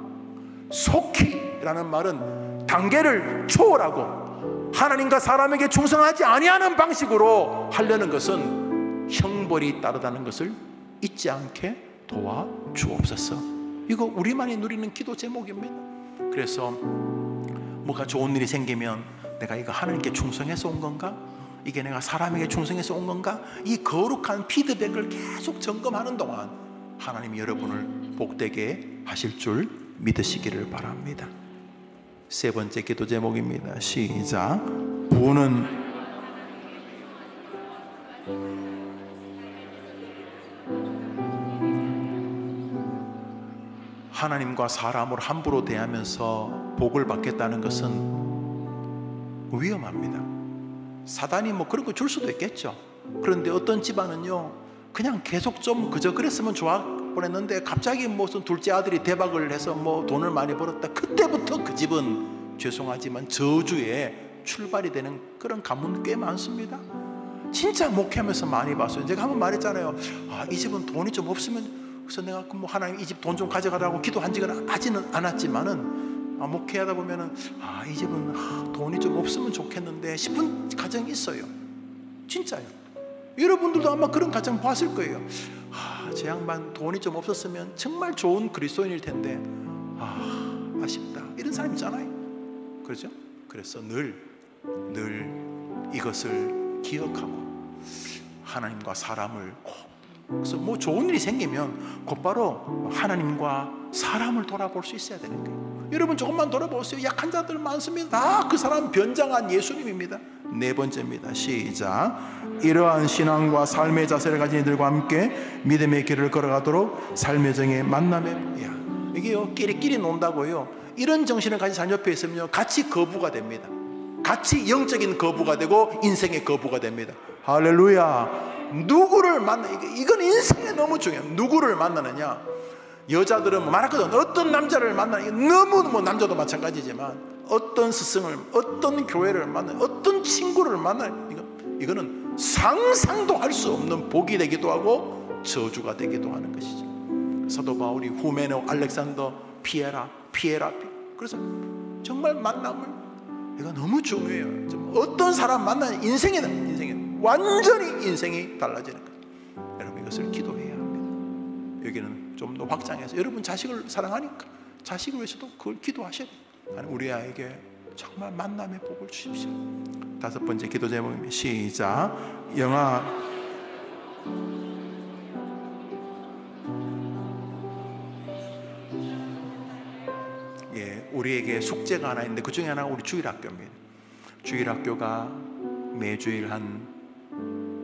속히라는 말은 단계를 초월하고 하나님과 사람에게 충성하지 아니하는 방식으로 하려는 것은 형벌이 따르다는 것을 잊지 않게 도와주옵소서. 이거 우리만이 누리는 기도 제목입니다. 그래서 뭐가 좋은 일이 생기면 내가 이거 하나님께 충성해서 온 건가? 이게 내가 사람에게 충성해서 온 건가? 이 거룩한 피드백을 계속 점검하는 동안 하나님이 여러분을 복되게 하실 줄 믿으시기를 바랍니다. 세 번째 기도 제목입니다. 시작. 부는 하나님과 사람을 함부로 대하면서 복을 받겠다는 것은 위험합니다. 사단이 그런 거 줄 수도 있겠죠. 그런데 어떤 집안은요 그냥 계속 좀 그저 그랬으면 좋아 보냈는데 갑자기 무슨 둘째 아들이 대박을 해서 돈을 많이 벌었다. 그때부터 그 집은 죄송하지만 저주에 출발이 되는 그런 가문 꽤 많습니다. 진짜 목회하면서 많이 봤어요. 제가 한번 말했잖아요. 이 집은 돈이 좀 없으면, 그래서 내가 하나님 이 집 돈 좀 가져가라고 기도한 지는 하지는 않았지만은 목회하다 보면은 이 집은 돈이 좀 없으면 좋겠는데 싶은 가정이 있어요. 진짜요. 여러분들도 아마 그런 가정 봤을 거예요. 제 양반 돈이 좀 없었으면 정말 좋은 그리스도인일 텐데 아쉽다, 이런 사람 있잖아요. 그렇죠? 그래서 늘 이것을 기억하고 하나님과 사람을 꼭, 그래서 좋은 일이 생기면 곧바로 하나님과 사람을 돌아볼 수 있어야 되는 거예요. 여러분 조금만 돌아보세요. 약한 자들 많습니다. 다 그 사람 변장한 예수님입니다. 네 번째입니다. 시작. 이러한 신앙과 삶의 자세를 가진 이들과 함께 믿음의 길을 걸어가도록 삶의 정의 만남에, 이게요 끼리끼리 논다고요. 이런 정신을 가진 사람 옆에 있으면요 같이 거부가 됩니다. 같이 영적인 거부가 되고 인생의 거부가 됩니다. 할렐루야. 누구를 만나, 이건 인생에 너무 중요해요. 누구를 만나느냐. 여자들은 말하거든. 어떤 남자를 만나느냐. 너무 남자도 마찬가지지만 어떤 스승을, 어떤 교회를 만나, 어떤 친구를 만나, 이거는 상상도 할 수 없는 복이 되기도 하고 저주가 되기도 하는 것이죠. 사도 바울이 후메네, 알렉산더, 피에라. 그래서 정말 만남을, 이거 너무 중요해요. 어떤 사람 만나는 인생에 완전히 인생이 달라지는 거예요. 여러분 이것을 기도해야 합니다. 여기는 좀 더 확장해서 여러분 자식을 사랑하니까 자식을 위해서도 그걸 기도하셔야 돼요. 하나님 우리 아이에게 정말 만남의 복을 주십시오. 다섯 번째 기도 제목입니다. 시작. 영아 우리에게 숙제가 하나 있는데 그 중에 하나가 우리 주일학교입니다. 주일학교가 매주일 한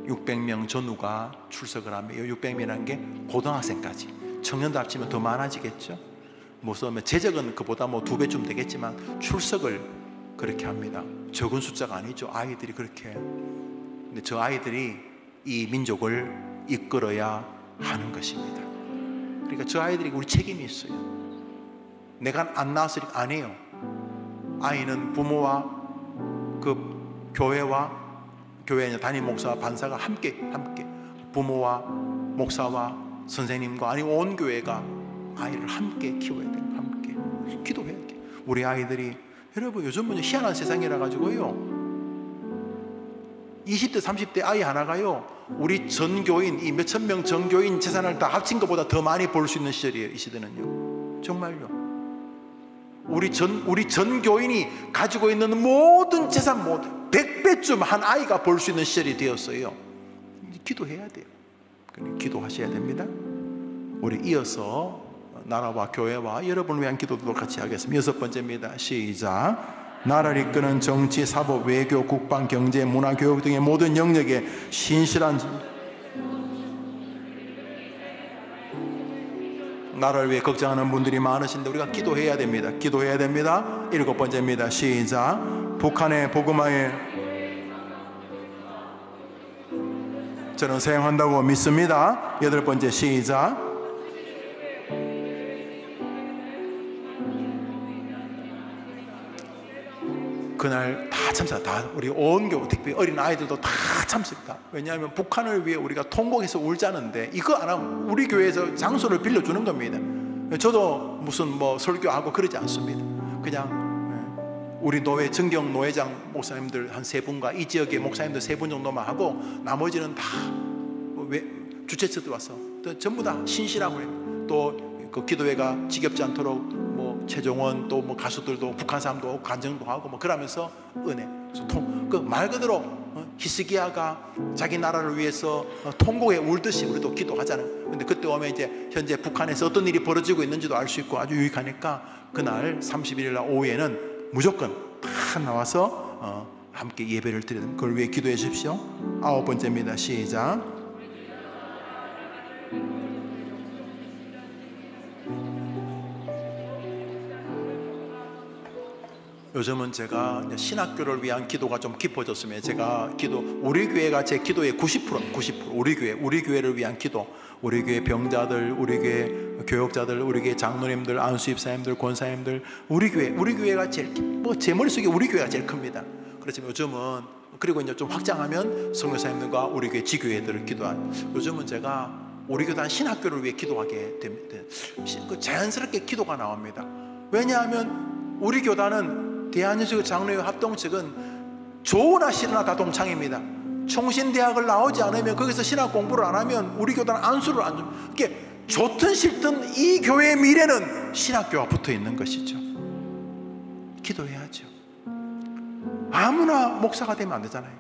600명 전후가 출석을 하며, 600명이라는 게 고등학생까지, 청년도 합치면 더 많아지겠죠. 무슨 재적은 그보다 뭐 2배쯤 되겠지만 출석을 그렇게 합니다. 적은 숫자가 아니죠. 아이들이 그렇게. 근데 저 아이들이 이 민족을 이끌어야 하는 것입니다. 그러니까 저 아이들이 우리 책임이 있어요. 내가 안 나왔으니까 안 해요. 아이는 부모와 그 교회와 교회 담임 목사와 반사가 함께 부모와 목사와 선생님과 아니 온 교회가 아이를 함께 키워야 돼요. 함께 기도해야 돼요. 우리 아이들이, 여러분 요즘은 희한한 세상이라 가지고요, 20대 30대 아이 하나가요 우리 전교인, 이 몇천 명 전교인 재산을 다 합친 것보다 더 많이 벌 수 있는 시절이에요. 이 시대는요. 정말요. 우리 전교인이 가지고 있는 모든 재산, 100배쯤 한 아이가 벌 수 있는 시절이 되었어요. 기도해야 돼요. 기도하셔야 됩니다. 우리 이어서 나라와 교회와 여러분을 위한 기도도 같이 하겠습니다. 6번째입니다. 시작. 나라를 이끄는 정치, 사법, 외교, 국방, 경제, 문화, 교육 등의 모든 영역에 신실한 나라를 위해 걱정하는 분들이 많으신데 우리가 기도해야 됩니다. 기도해야 됩니다. 7번째입니다. 시작. 북한의 복음화에 저는 사용한다고 믿습니다. 8번째 시작. 그날 다 참석, 다 우리 온 교우, 특별히 어린 아이들도 다 참석다. 왜냐하면 북한을 위해 우리가 통곡해서 울자는데 이거 안 하면 우리 교회에서 장소를 빌려주는 겁니다. 저도 무슨 뭐 설교하고 그러지 않습니다. 그냥 우리 노회 정경 노회장 목사님들 한 3분과 이 지역의 목사님들 3분 정도만 하고 나머지는 다 주최처들 와서 또 전부 다 신실함을, 또 그 기도회가 지겹지 않도록 뭐 최종원 또 뭐 가수들도 북한 사람도 간증도 하고 뭐 그러면서 은혜, 그 말 그대로 히스기야가 자기 나라를 위해서 통곡에 울듯이 우리도 기도하자는. 근데 그때 오면 이제 현재 북한에서 어떤 일이 벌어지고 있는지도 알 수 있고 아주 유익하니까 그날 31일 날 오후에는 무조건 다 나와서 함께 예배를 드리는, 그걸 위해 기도해 주십시오. 9번째입니다. 시작. 요즘은 제가 신학교를 위한 기도가 좀 깊어졌으면, 제가 우리 교회가 제 기도의 90% 우리 교회를 위한 기도, 우리 교회 병자들, 우리 교회 교역자들, 우리 교회 장로님들, 안수입사님들, 권사님들, 우리 교회가 제일, 제 머릿속에 우리 교회가 제일 큽니다. 그렇지만 요즘은, 그리고 이제 좀 확장하면 선교사님들과 우리 교회 지교회들을 기도한, 요즘은 제가 우리 교단 신학교를 위해 기도하게 됩니다. 자연스럽게 기도가 나옵니다. 왜냐하면 우리 교단은 대한예수교 장로회 합동측은 좋으나 싫으나 다 동창입니다. 총신대학을 나오지 않으면, 거기서 신학 공부를 안 하면 우리 교단 안수를 안 줍니다. 그게 좋든 싫든 이 교회의 미래는 신학교와 붙어 있는 것이죠. 기도해야죠. 아무나 목사가 되면 안 되잖아요.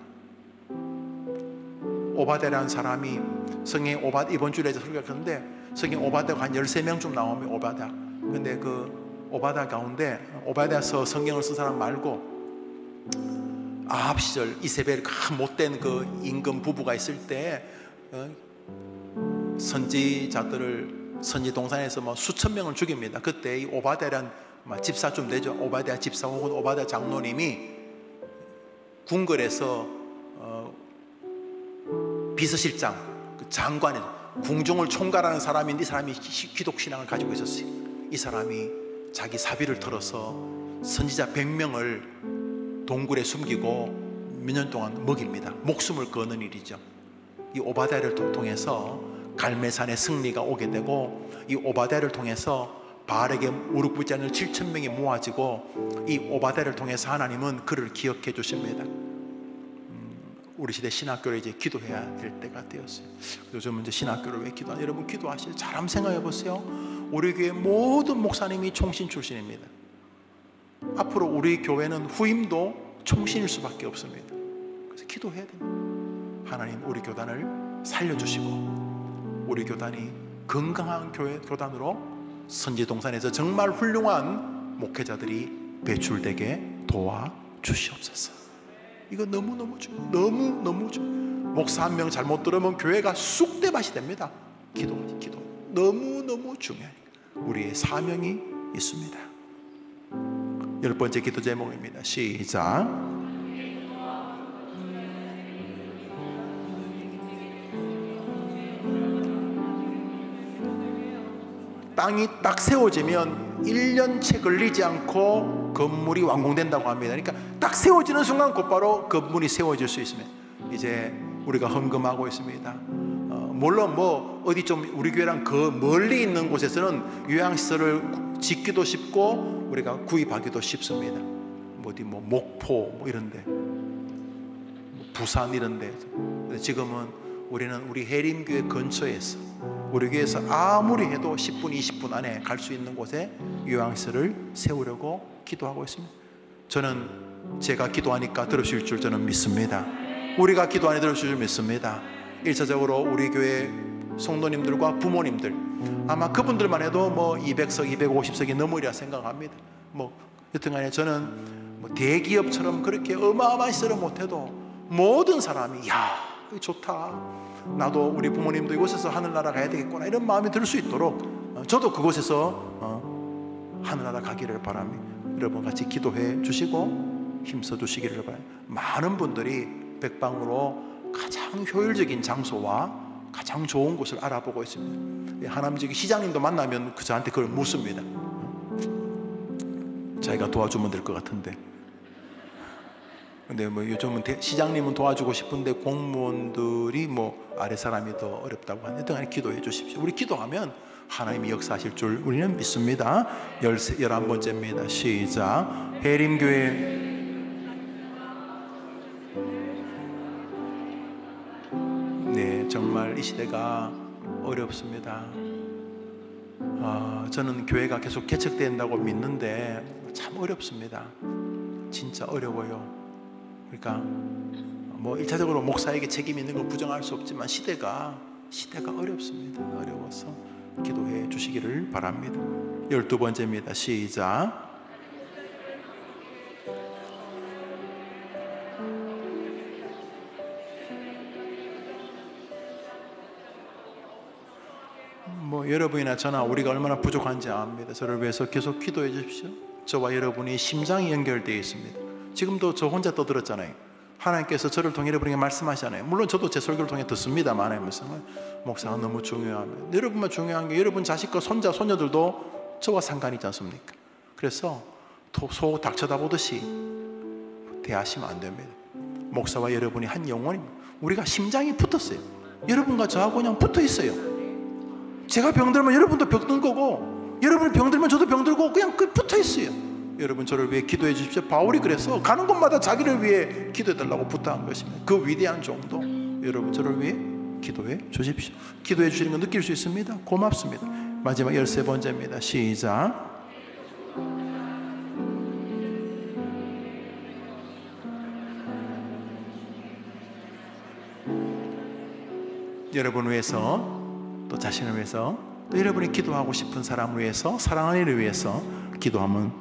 오바데라는 사람이, 성경 이번 주일에 설교했는데 성경 오바데가 한 13명쯤 나오면 오바데. 근데 그 오바다 가운데, 오바다서 성경을 쓴 사람 말고 아합 시절 이세벨 못된 그 임금 부부가 있을 때 선지 동산에서 뭐 수천 명을 죽입니다. 그때 이 오바데란 집사쯤 되죠. 오바데 집사 혹은 오바데 장로님이 궁궐에서 비서실장, 그 장관이, 궁중을 총괄하는 사람인데 이 사람이 기독신앙을 가지고 있었어요. 이 사람이 자기 사비를 털어서 선지자 100명을 동굴에 숨기고 몇 년 동안 먹입니다. 목숨을 거는 일이죠. 이 오바댜를 통해서 갈매산의 승리가 오게 되고, 이 오바댜를 통해서 바알에게 무릎 꿇지 않는 7,000명이 모아지고, 이 오바댜를 통해서 하나님은 그를 기억해 주십니다. 우리 시대 신학교를 이제 기도해야 될 때가 되었어요. 요즘은 이제 신학교를 왜 기도하냐? 여러분 기도하시죠. 잘 한번 생각해 보세요. 우리 교회 모든 목사님이 총신 출신입니다. 앞으로 우리 교회는 후임도 총신일 수밖에 없습니다. 그래서 기도해야 됩니다. 하나님 우리 교단을 살려주시고 우리 교단이 건강한 교단으로 선지동산에서 정말 훌륭한 목회자들이 배출되게 도와주시옵소서. 이거 너무너무 중요해요. 너무너무 중요해요. 목사 한 명 잘못 들으면 교회가 쑥대밭이 됩니다. 기도 너무너무 중요해요. 우리의 사명이 있습니다. 10번째 기도 제목입니다. 시작. 땅이 딱 세워지면 1년째 걸리지 않고 건물이 완공된다고 합니다. 그러니까 딱 세워지는 순간 곧바로 건물이 세워질 수 있습니다. 이제 우리가 헌금하고 있습니다. 물론 뭐 어디 좀 우리 교회랑 그 멀리 있는 곳에서는 요양시설을 짓기도 쉽고 우리가 구입하기도 쉽습니다. 뭐 어디 뭐 목포 뭐 이런데, 부산 이런데. 지금은 우리는 우리 해림교회 근처에서, 우리 교회에서 아무리 해도 10분 20분 안에 갈 수 있는 곳에 요양시설을 세우려고 기도하고 있습니다. 저는 제가 기도하니까 들으실 줄 저는 믿습니다. 우리가 기도하니 들으실 줄 믿습니다. 1차적으로 우리 교회 성도님들과 부모님들, 아마 그분들만 해도 뭐 200석 250석이 넘으리라 생각합니다. 뭐 여튼간에 저는 뭐 대기업처럼 그렇게 어마어마한 시설을 못해도 모든 사람이 야 좋다, 나도 우리 부모님도 이곳에서 하늘나라 가야 되겠구나 이런 마음이 들 수 있도록 저도 그곳에서 하늘나라 가기를 바랍니다. 여러분 같이 기도해 주시고 힘써 주시기를 바랍니다. 많은 분들이 백방으로 가장 효율적인 장소와 가장 좋은 곳을 알아보고 있습니다. 하남지기 시장님도 만나면 저한테 그걸 묻습니다. 자기가 도와주면 될 것 같은데, 근데 뭐 요즘은 시장님은 도와주고 싶은데 공무원들이 뭐 아래 사람이 더 어렵다고 하는데 기도해 주십시오. 우리 기도하면 하나님이 역사하실 줄 우리는 믿습니다. 11번째입니다. 시작. 해림교회 정말 이 시대가 어렵습니다. 저는 교회가 계속 개척된다고 믿는데 참 어렵습니다. 진짜 어려워요. 그러니까 뭐 1차적으로 목사에게 책임 있는 걸 부정할 수 없지만 시대가 어렵습니다. 어려워서 기도해 주시기를 바랍니다. 12번째입니다. 시작. 뭐 여러분이나 저나 우리가 얼마나 부족한지 압니다. 저를 위해서 계속 기도해 주십시오. 저와 여러분이 심장이 연결되어 있습니다. 지금도 저 혼자 떠들었잖아요. 하나님께서 저를 통해 여러분에게 말씀하시잖아요. 물론 저도 제 설교를 통해 듣습니다만 하나님의 말씀을. 목사가 너무 중요합니다. 여러분만 중요한 게 여러분 자식과 손자 손녀들도 저와 상관이 있지 않습니까? 그래서 소 닭 쳐다보듯이 대하시면 안 됩니다. 목사와 여러분이 한 영혼입니다. 우리가 심장이 붙었어요. 여러분과 저하고 그냥 붙어 있어요. 제가 병들면 여러분도 병들 거고, 여러분이 병들면 저도 병들고, 그냥 붙어 있어요. 여러분 저를 위해 기도해 주십시오. 바울이 그래서 가는 곳마다 자기를 위해 기도해 달라고 부탁한 것입니다. 그 위대한 정도 여러분 저를 위해 기도해 주십시오. 기도해 주시는 거 느낄 수 있습니다. 고맙습니다. 마지막 13번째입니다. 시작. 여러분을 위해서, 또 자신을 위해서, 또 여러분이 기도하고 싶은 사람을 위해서, 사랑하는 이를 위해서 기도하면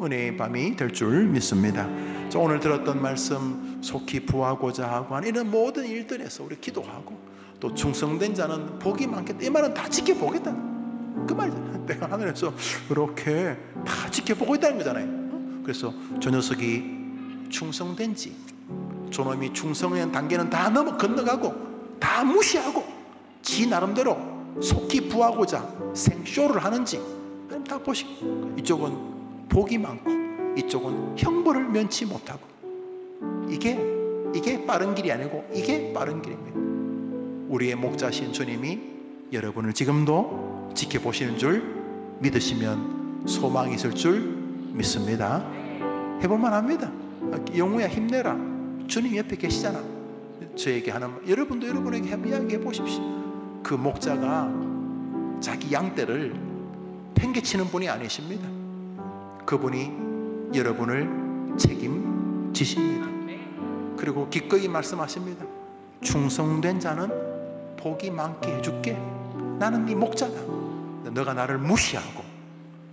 은혜의 밤이 될 줄 믿습니다. 오늘 들었던 말씀 속히 부하고자 하고 하는 이런 모든 일들에서 우리 기도하고, 또 충성된 자는 복이 많겠다, 이 말은 다 지켜보겠다 그 말이잖아요. 내가 하늘에서 이렇게 다 지켜보고 있다는 거잖아요. 그래서 저 녀석이 충성된지, 저놈이 충성의 단계는 다 건너가고 다 무시하고 지 나름대로 속히 부하고자 생쇼를 하는지 다 보시고, 이쪽은 복이 많고 이쪽은 형벌을 면치 못하고, 이게 빠른 길이 아니고 이게 빠른 길입니다. 우리의 목자신 주님이 여러분을 지금도 지켜보시는 줄 믿으시면 소망이 있을 줄 믿습니다. 해볼만 합니다. 영우야 힘내라, 주님 옆에 계시잖아. 저에게 하는, 여러분도 여러분에게 이야기해 보십시오. 그 목자가 자기 양떼를 팽개치는 분이 아니십니다. 그분이 여러분을 책임지십니다. 그리고 기꺼이 말씀하십니다. 충성된 자는 복이 많게 해줄게. 나는 네 목자다. 너가 나를 무시하고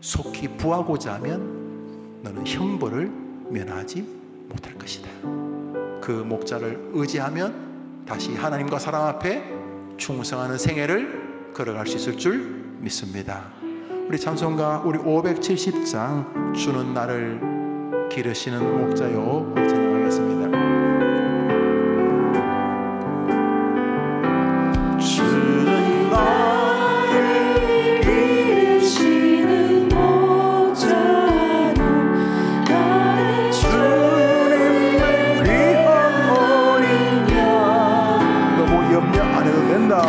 속히 부하고자 하면 너는 형벌을 면하지 못할 것이다. 그 목자를 의지하면 다시 하나님과 사람 앞에 충성하는 생애를 걸어갈 수 있을 줄 믿습니다. 우리 찬송가 우리 570장 주는 나를 기르시는 목자요 진행하겠습니다. 주는 나를 기르시는 목자요 나를 주님의 귀한 어린 양. 너무 염려 안 해도 된다.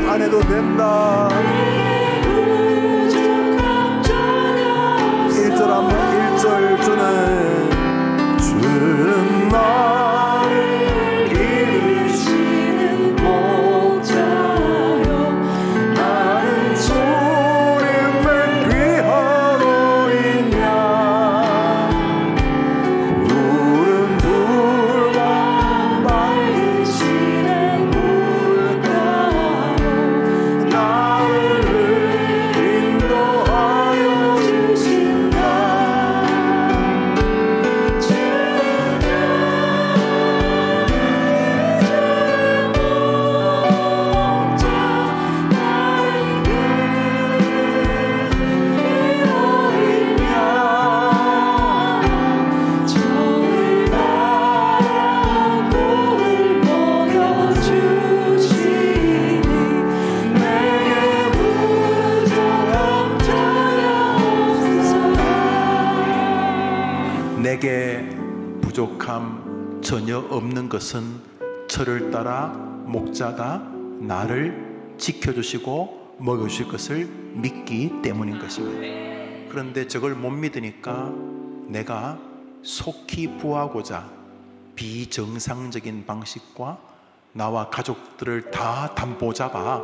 안 해도 된다. 1절 한번 1절 주는 나를 기르시는 목자요 나는 주님의 귀한 어린 양 푸른 풀과 맑으시는 내게 부족함 전혀 없는 것은 저를 따라 목자가 나를 지켜주시고 먹여주실 것을 믿기 때문인 것입니다. 그런데 저걸 못 믿으니까 내가 속히 부하고자 비정상적인 방식과 나와 가족들을 다 담보 잡아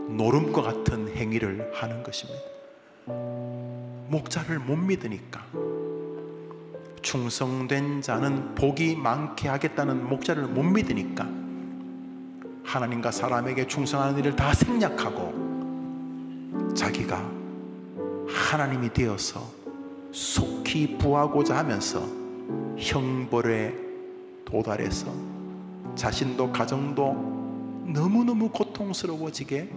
노름과 같은 행위를 하는 것입니다. 목자를 못 믿으니까 충성된 자는 복이 많게 하겠다는 목자를 못 믿으니까 하나님과 사람에게 충성하는 일을 다 생략하고 자기가 하나님이 되어서 속히 부하고자 하면서 형벌에 도달해서 자신도 가정도 너무너무 고통스러워지게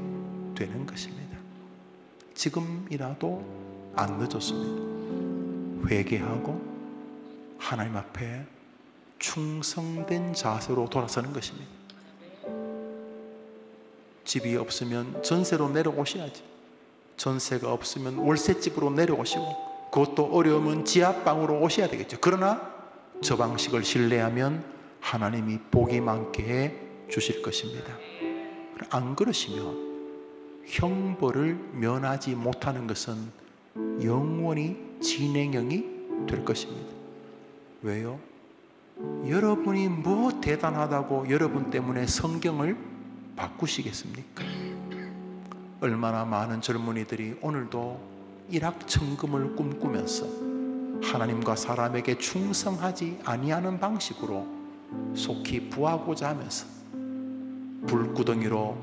되는 것입니다. 지금이라도 안 늦었습니다. 회개하고 하나님 앞에 충성된 자세로 돌아서는 것입니다. 집이 없으면 전세로 내려오셔야지. 전세가 없으면 월세집으로 내려오시고, 그것도 어려우면 지하방으로 오셔야 되겠죠. 그러나 저 방식을 신뢰하면 하나님이 복이 많게 해 주실 것입니다. 안 그러시면 형벌을 면하지 못하는 것은 영원히 진행형이 될 것입니다. 왜요? 여러분이 뭐 대단하다고 여러분 때문에 성경을 바꾸시겠습니까? 얼마나 많은 젊은이들이 오늘도 일확천금을 꿈꾸면서 하나님과 사람에게 충성하지 아니하는 방식으로 속히 부하고자 하면서 불구덩이로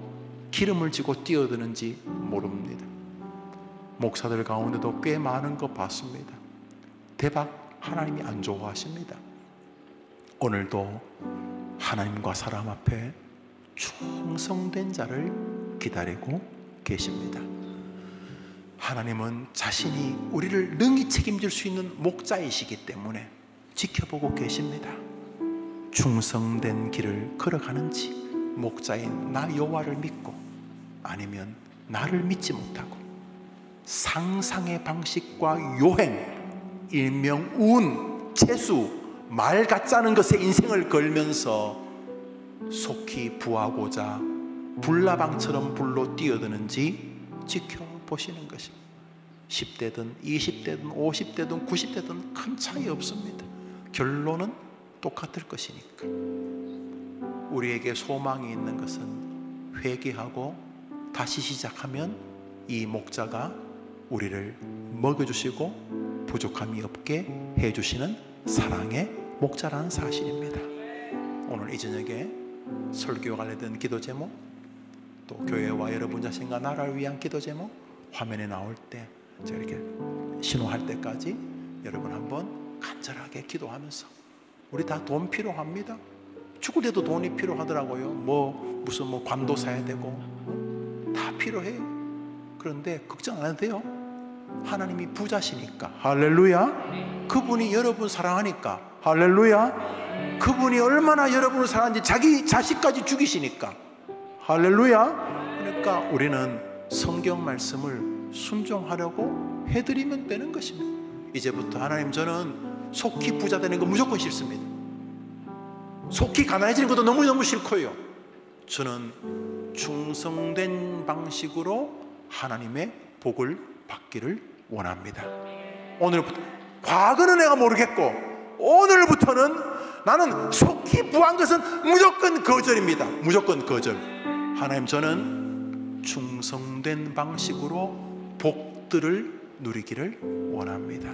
기름을 지고 뛰어드는지 모릅니다. 목사들 가운데도 꽤 많은 거 봤습니다. 대박 하나님이 안 좋아하십니다. 오늘도 하나님과 사람 앞에 충성된 자를 기다리고 계십니다. 하나님은 자신이 우리를 능히 책임질 수 있는 목자이시기 때문에 지켜보고 계십니다. 충성된 길을 걸어가는지, 목자인 나 여호와를 믿고 아니면 나를 믿지 못하고 상상의 방식과 요행, 일명 운, 재수, 말 같자는 것에 인생을 걸면서 속히 부하고자 불나방처럼 불로 뛰어드는지 지켜보시는 것입니다. 10대든 20대든 50대든 90대든 큰 차이 없습니다. 결론은 똑같을 것이니까. 우리에게 소망이 있는 것은 회개하고 다시 시작하면 이 목자가 우리를 먹여주시고 부족함이 없게 해주시는 사랑의 목자라는 사실입니다. 오늘 이 저녁에 설교와 관련된 기도 제목, 또 교회와 여러분 자신과 나라를 위한 기도 제목 화면에 나올 때 제가 이렇게 신호할 때까지 여러분 한번 간절하게 기도하면서, 우리 다 돈 필요합니다. 죽을 때도 돈이 필요하더라고요. 무슨 관도 사야 되고 다 필요해요. 그런데 걱정 안 해도 돼요. 하나님이 부자시니까. 할렐루야. 그분이 여러분 사랑하니까. 할렐루야. 그분이 얼마나 여러분을 사랑하는지 자기 자식까지 죽이시니까. 할렐루야. 그러니까 우리는 성경 말씀을 순종하려고 해드리면 되는 것입니다. 이제부터 하나님, 저는 속히 부자 되는 거 무조건 싫습니다. 속히 가난해지는 것도 너무너무 싫고요. 저는 충성된 방식으로 하나님의 복을 받기를 원합니다. 오늘부터, 과거는 내가 모르겠고 오늘부터는 나는 속히 부한 것은 무조건 거절입니다. 무조건 거절. 하나님, 저는 충성된 방식으로 복들을 누리기를 원합니다.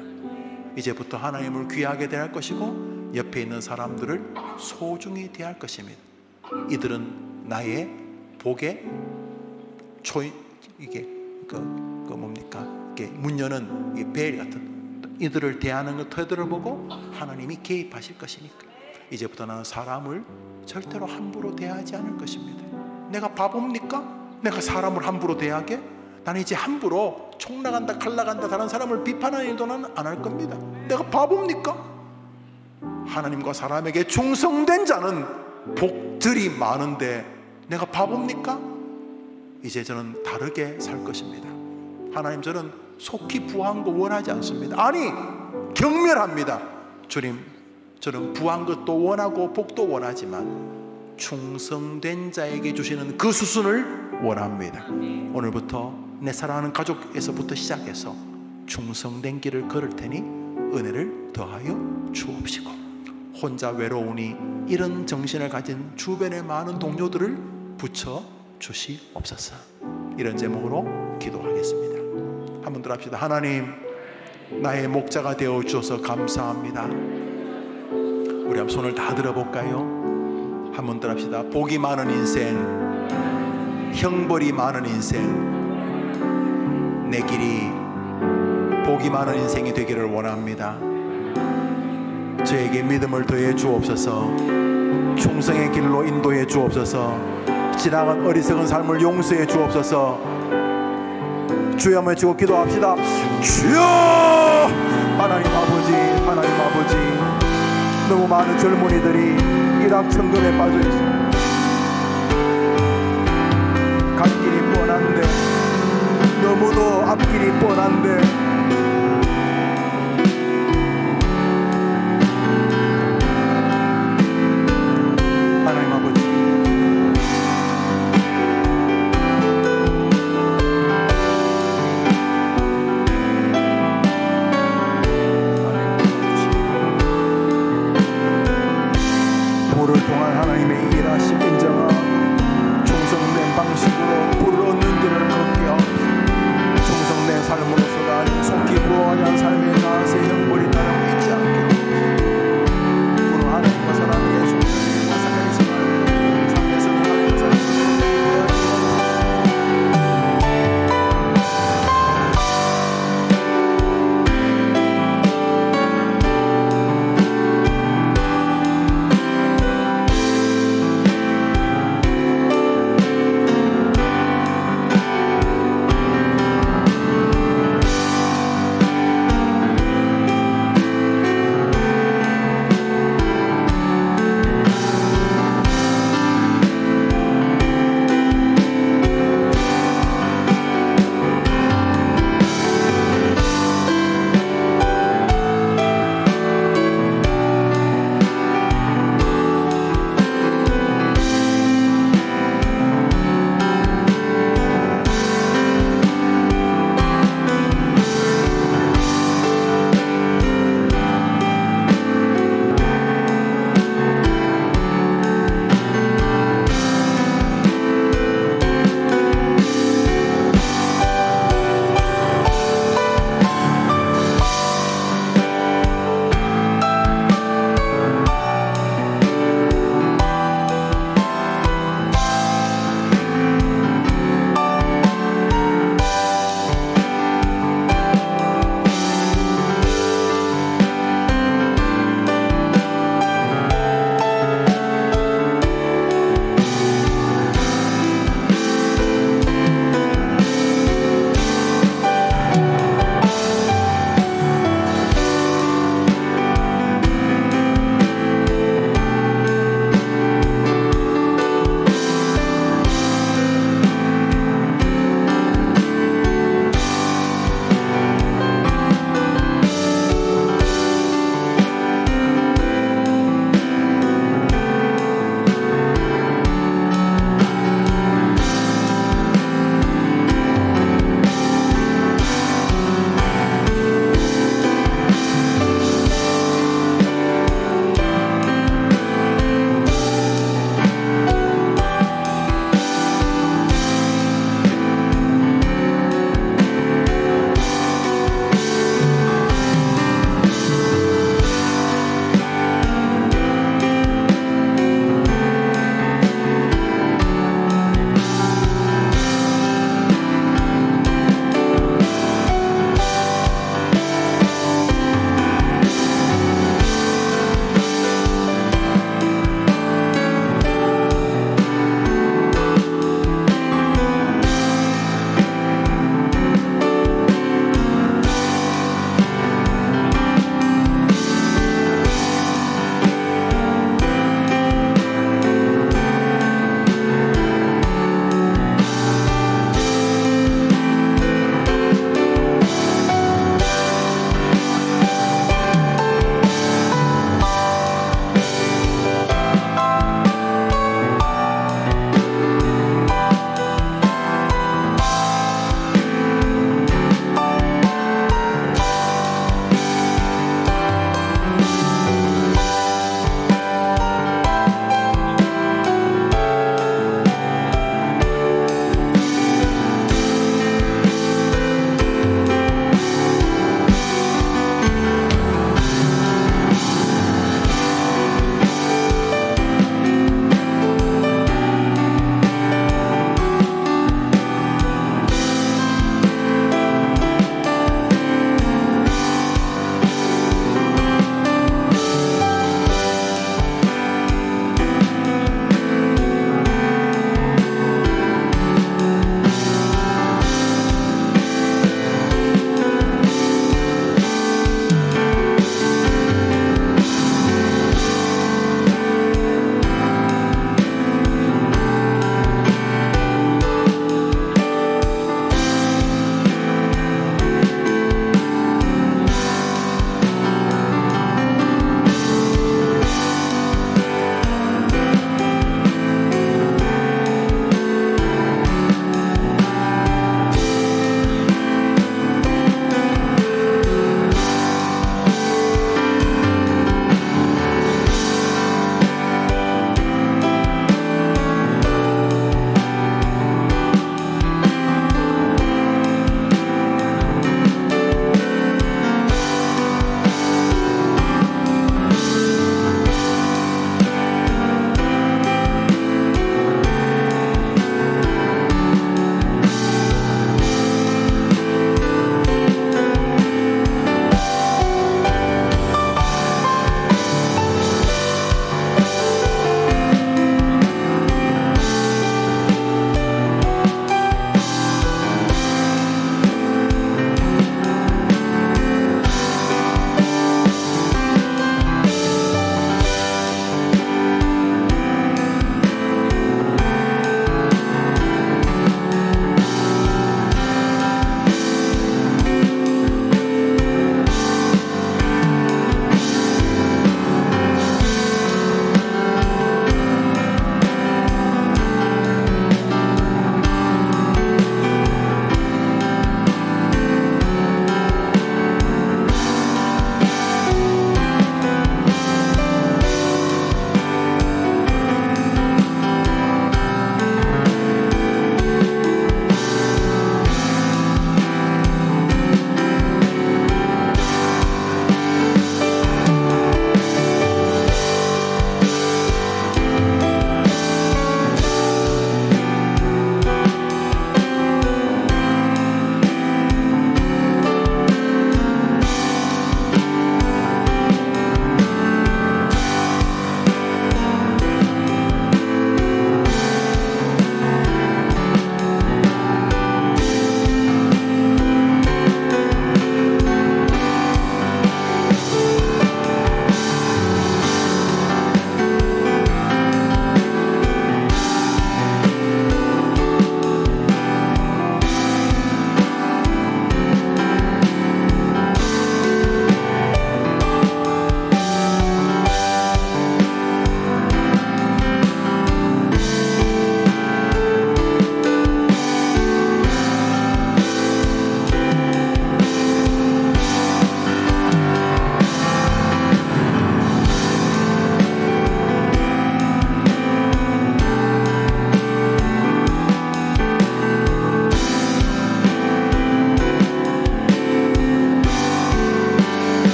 이제부터 하나님을 귀하게 대할 것이고 옆에 있는 사람들을 소중히 대할 것입니다. 이들은 나의 복의 이게 뭡니까? 이게 문 여는 이 벨 같은, 이들을 대하는 것, 태도를 보고 하나님이 개입하실 것이니까 이제부터 나는 사람을 절대로 함부로 대하지 않을 것입니다. 내가 바보입니까? 내가 사람을 함부로 대하게? 나는 이제 함부로 총 나간다, 칼 나간다, 다른 사람을 비판하는 일도 나는 안 할 겁니다. 내가 바보입니까? 하나님과 사람에게 충성된 자는 복들이 많은데 내가 바보입니까? 이제 저는 다르게 살 것입니다. 하나님, 저는 속히 부한 거 원하지 않습니다. 아니, 경멸합니다. 주님, 저는 부한 것도 원하고 복도 원하지만 충성된 자에게 주시는 그 수순을 원합니다. 오늘부터 내 사랑하는 가족에서부터 시작해서 충성된 길을 걸을 테니 은혜를 더하여 주옵시고, 혼자 외로우니 이런 정신을 가진 주변의 많은 동료들을 붙여 주시옵소서. 이런 제목으로 기도하겠습니다. 한번 더 합시다. 하나님, 나의 목자가 되어 주셔서 감사합니다. 우리 한번 손을 다 들어볼까요? 한번 더 합시다. 복이 많은 인생, 형벌이 많은 인생, 내 길이 복이 많은 인생이 되기를 원합니다. 저에게 믿음을 더해 주옵소서. 충성의 길로 인도해 주옵소서. 지나간 어리석은 삶을 용서해 주옵소서. 주여 한번 외치고 기도합시다. 주여! 하나님 아버지, 하나님 아버지, 너무 많은 젊은이들이 일확천금에 빠져 있습니다. 갈 길이 뻔한데, 너무도 앞길이 뻔한데 하나님 아버지, 불을 통한 하나님의 일하심 인정하고 충성된 방식으로 불을 얻는 길을 걷게 하옵소서. 충성된 삶으로서가 속히 부어가지 않은 삶의 나아세 형벌이 따라 있지 않게 불은 하나님과 사람에게 속히 나사가 있어가지고 삶에서 하나님 삶을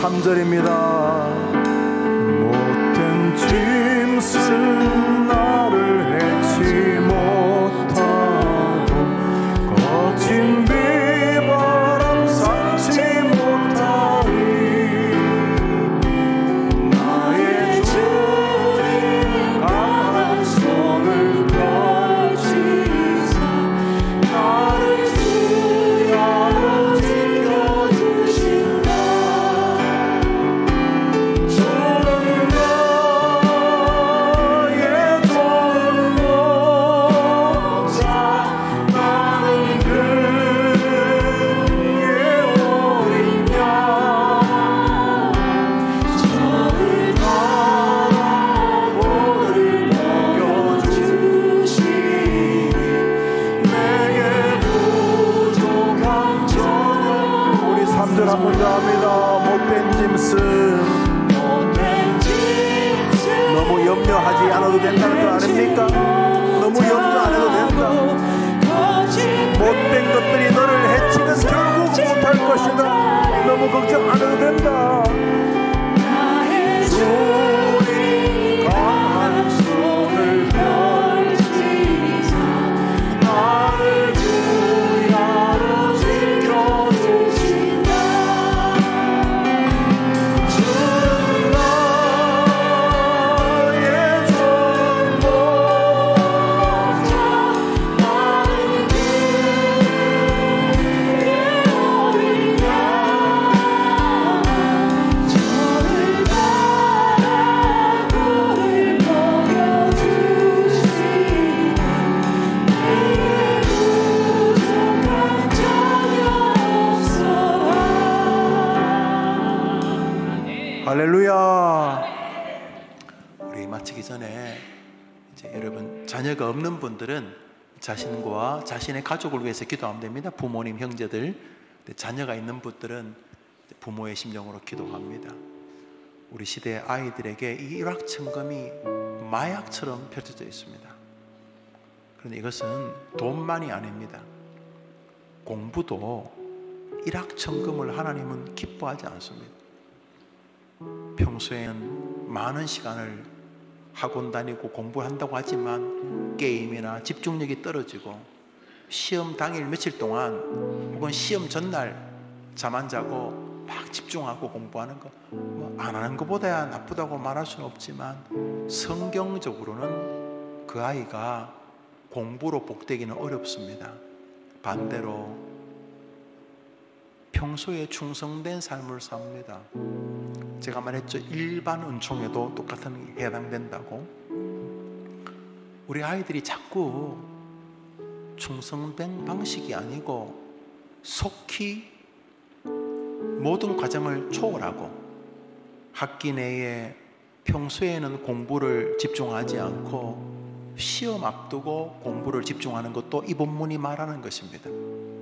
3절입니다. 못된 짐승 나를 해치 못하고 거친 비바람 상치 못하리. 나의 주님 강한 손을 펼치사 나를 주야로 지켜주신다. 주는 나의 좋은 목자 나는 그의 어린 양. 저를 따라 볼을 먹여주시니 내게 부족한 저녁. 우리 3절 한 번 더 합니다. 못된 짐승 너무 염려하지 않아도 된다는 거 아닙니까? 너무 염려 안 해도 된다. 못된 것들이 너를 해치면 결국 못할 것이다. 너무 걱정 안 해도 된다. 주님 강한 손을 펼치사 나를 주야로 지켜주신다. 주는 나의 좋은 목자 나는 그의 어린 양. 저를 따라 볼을 먹여주시니 내게 부족한 전혀 없어라. 할렐루야. 우리 마치기 전에 이제 여러분 자녀가 없는 분들은 자신과 자신의 가족을 위해서 기도하면 됩니다. 부모님, 형제들. 근데 자녀가 있는 분들은 부모의 심정으로 기도합니다. 우리 시대의 아이들에게 이 일확천금이 마약처럼 펼쳐져 있습니다. 그런데 이것은 돈만이 아닙니다. 공부도 일확천금을 하나님은 기뻐하지 않습니다. 평소에는 많은 시간을 학원 다니고 공부한다고 하지만 게임이나 집중력이 떨어지고 시험 당일 며칠 동안 혹은 시험 전날 잠 안 자고 막 집중하고 공부하는 거 안 하는 것보다야 나쁘다고 말할 수는 없지만 성경적으로는 그 아이가 공부로 복되기는 어렵습니다. 반대로 평소에 충성된 삶을 삽니다. 제가 말했죠. 일반 은총에도 똑같은 해당된다고. 우리 아이들이 자꾸 충성된 방식이 아니고 속히 모든 과정을 초월하고 학기 내에 평소에는 공부를 집중하지 않고 시험 앞두고 공부를 집중하는 것도 이 본문이 말하는 것입니다.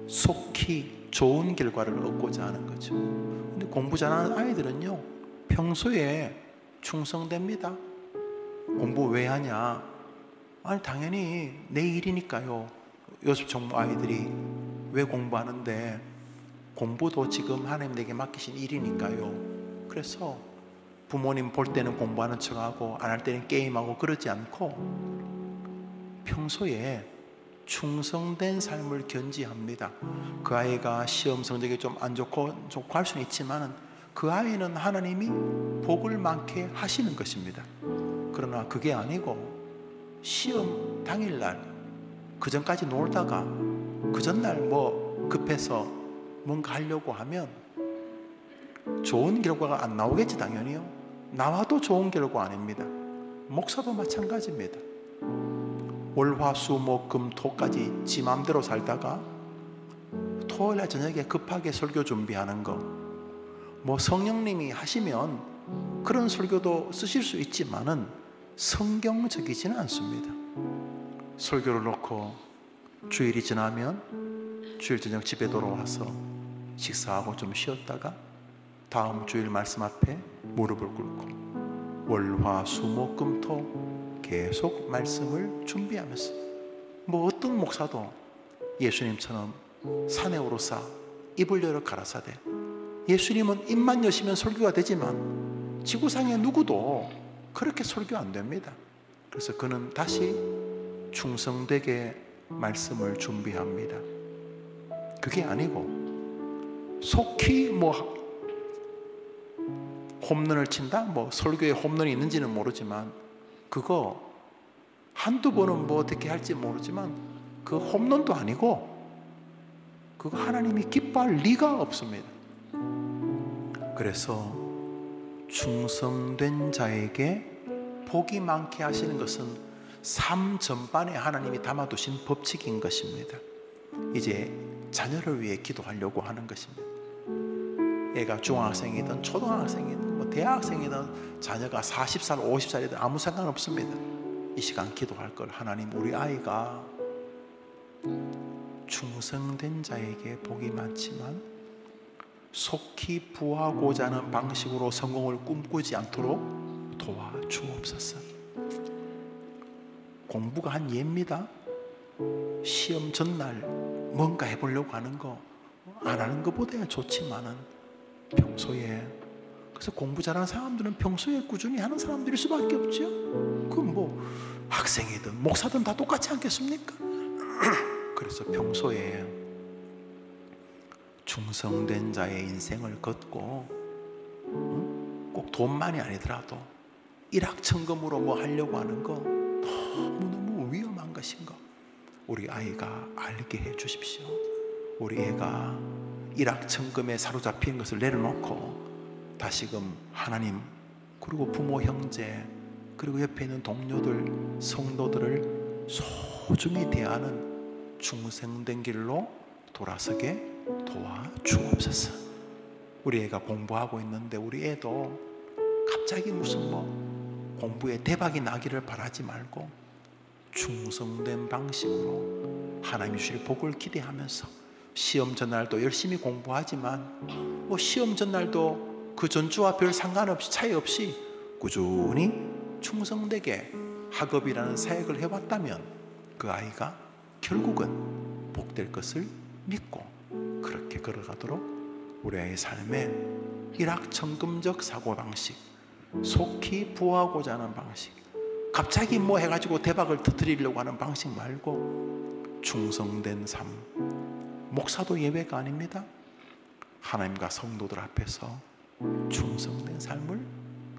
속히 좋은 결과를 얻고자 하는 거죠. 근데 공부 잘하는 아이들은요, 평소에 충성됩니다. 공부 왜 하냐? 아니 당연히 내 일이니까요. 요즘 정부 아이들이 왜 공부하는데 공부도 지금 하나님 내게 맡기신 일이니까요. 그래서 부모님 볼 때는 공부하는 척하고 안 할 때는 게임하고 그러지 않고 평소에 충성된 삶을 견지합니다. 그 아이가 시험 성적이 좀 안 좋고 할 수는 있지만 그 아이는 하나님이 복을 많게 하시는 것입니다. 그러나 그게 아니고 시험 당일날 그 전까지 놀다가 그 전날 뭐 급해서 뭔가 하려고 하면 좋은 결과가 안 나오겠지. 당연히요. 나와도 좋은 결과 아닙니다. 목사도 마찬가지입니다. 월화수목금토까지 지 맘대로 살다가 토요일날 저녁에 급하게 설교 준비하는 거, 뭐 성령님이 하시면 그런 설교도 쓰실 수 있지만은 성경적이지는 않습니다. 설교를 놓고 주일이 지나면 주일 저녁 집에 돌아와서 식사하고 좀 쉬었다가 다음 주일 말씀 앞에 무릎을 꿇고 월화수목금토 계속 말씀을 준비하면서, 뭐 어떤 목사도 예수님처럼 산에 오르사 입을 열어 가라사대 예수님은 입만 여시면 설교가 되지만 지구상의 누구도 그렇게 설교 안 됩니다. 그래서 그는 다시 충성되게 말씀을 준비합니다. 그게 아니고 속히 뭐 홈런을 친다? 뭐 설교에 홈런이 있는지는 모르지만 그거 한두 번은 뭐 어떻게 할지 모르지만 그 홈런도 아니고 그거 하나님이 기뻐할 리가 없습니다. 그래서 충성된 자에게 복이 많게 하시는 것은 삶 전반에 하나님이 담아두신 법칙인 것입니다. 이제 자녀를 위해 기도하려고 하는 것입니다. 애가 중학생이든 초등학생이든 뭐 대학생이든 자녀가 40살 50살이든 아무 상관없습니다. 이 시간 기도할 걸, 하나님 우리 아이가 충성된 자에게 복이 많지만 속히 부하고자 하는 방식으로 성공을 꿈꾸지 않도록 도와주옵소서. 공부가 한 예입니다. 시험 전날 뭔가 해보려고 하는 거 안 하는 것보다 좋지만은 평소에, 그래서 공부 잘하는 사람들은 평소에 꾸준히 하는 사람들일 수밖에 없죠. 그럼 뭐 학생이든 목사든 다 똑같지 않겠습니까? 그래서 평소에 충성된 자의 인생을 걷고 꼭 돈만이 아니더라도 일확천금으로 뭐 하려고 하는 거 너무너무 위험한 것인 거 우리 아이가 알게 해 주십시오. 우리 애가 일확천금에 사로잡힌 것을 내려놓고 다시금 하나님, 그리고 부모 형제, 그리고 옆에 있는 동료들, 성도들을 소중히 대하는 충성된 길로 돌아서게 도와주옵소서. 우리 애가 공부하고 있는데 우리 애도 갑자기 무슨 뭐 공부에 대박이 나기를 바라지 말고 충성된 방식으로 하나님 주실 복을 기대하면서 시험 전날도 열심히 공부하지만 뭐 시험 전날도 그 전주와 별 상관없이 차이 없이 꾸준히 충성되게 학업이라는 사역을 해왔다면 그 아이가 결국은 복될 것을 믿고 그렇게 걸어가도록 우리 아이의 삶에 일확천금적 사고방식, 속히 부하고자 하는 방식, 갑자기 뭐 해가지고 대박을 터뜨리려고 하는 방식 말고 충성된 삶, 목사도 예외가 아닙니다. 하나님과 성도들 앞에서 충성된 삶을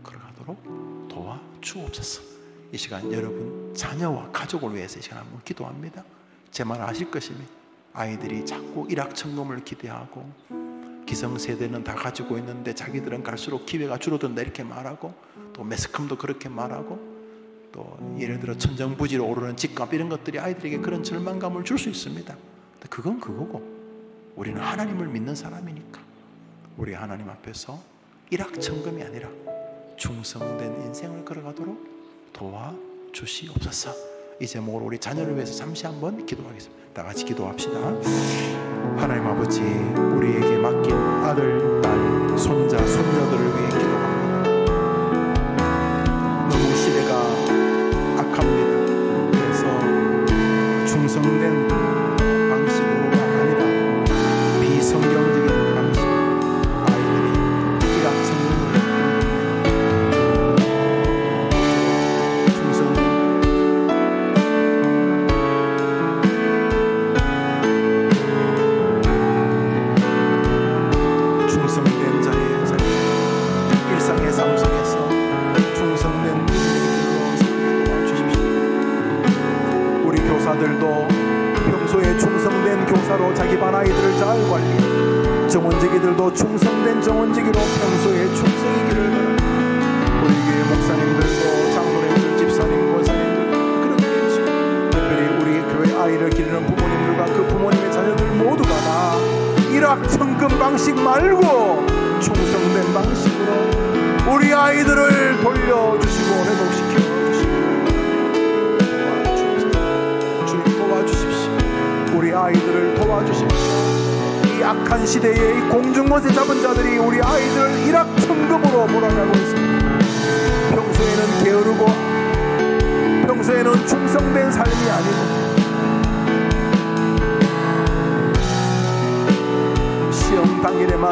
걸어가도록 도와주옵소서. 이 시간 여러분 자녀와 가족을 위해서 이 시간 한번 기도합니다. 제 말 아실 것입니다. 아이들이 자꾸 일확천금을 기대하고 기성세대는 다 가지고 있는데 자기들은 갈수록 기회가 줄어든다 이렇게 말하고, 또 매스컴도 그렇게 말하고, 또 예를 들어 천정부지로 오르는 집값 이런 것들이 아이들에게 그런 절망감을 줄 수 있습니다. 그건 그거고 우리는 하나님을 믿는 사람이니까 우리 하나님 앞에서 일확천금이 아니라 충성된 인생을 걸어가도록 도와주시옵소서. 이 제목으로 우리 자녀를 위해서 잠시 한번 기도하겠습니다. 다 같이 기도합시다. 하나님 아버지, 우리에게 맡긴 아들, 딸, 손자, 손녀들을 위해 기도합니다. 너무 시대가 악합니다. 그래서 충성된 방식으로가 아니라 비성경적인 방식, 아이들이 일확천금을 충성된 자의 삶, 일상의 삶 속에서 충성된 인생으로 살게 도와주십시오. 우리 교사들도 평소에 충성된 교사로 자기 반 아이들을 잘 관리, 정원지기들도 충성된 정원지기로 평소에 충성의 길을 걸어, 우리 교회 목사님들도 장로님들, 집사님, 권사님들 그렇겠죠. 특별히 우리 교회 아이를 기르는 부모님들과 그 부모님의 자녀들 모두가 다 일확천금 방식 말고 충성된 방식으로 우리 아이들을 돌려주시고 회복시켜 주님 도와주십시오. 우리 아이들을 도와주십시오. 이 악한 시대에 이 공중못에 잡은 자들이 우리 아이들을 일확천금으로 몰아가고 있습니다. 평소에는 게으르고 평소에는 충성된 삶이 아니고 시험 당일에만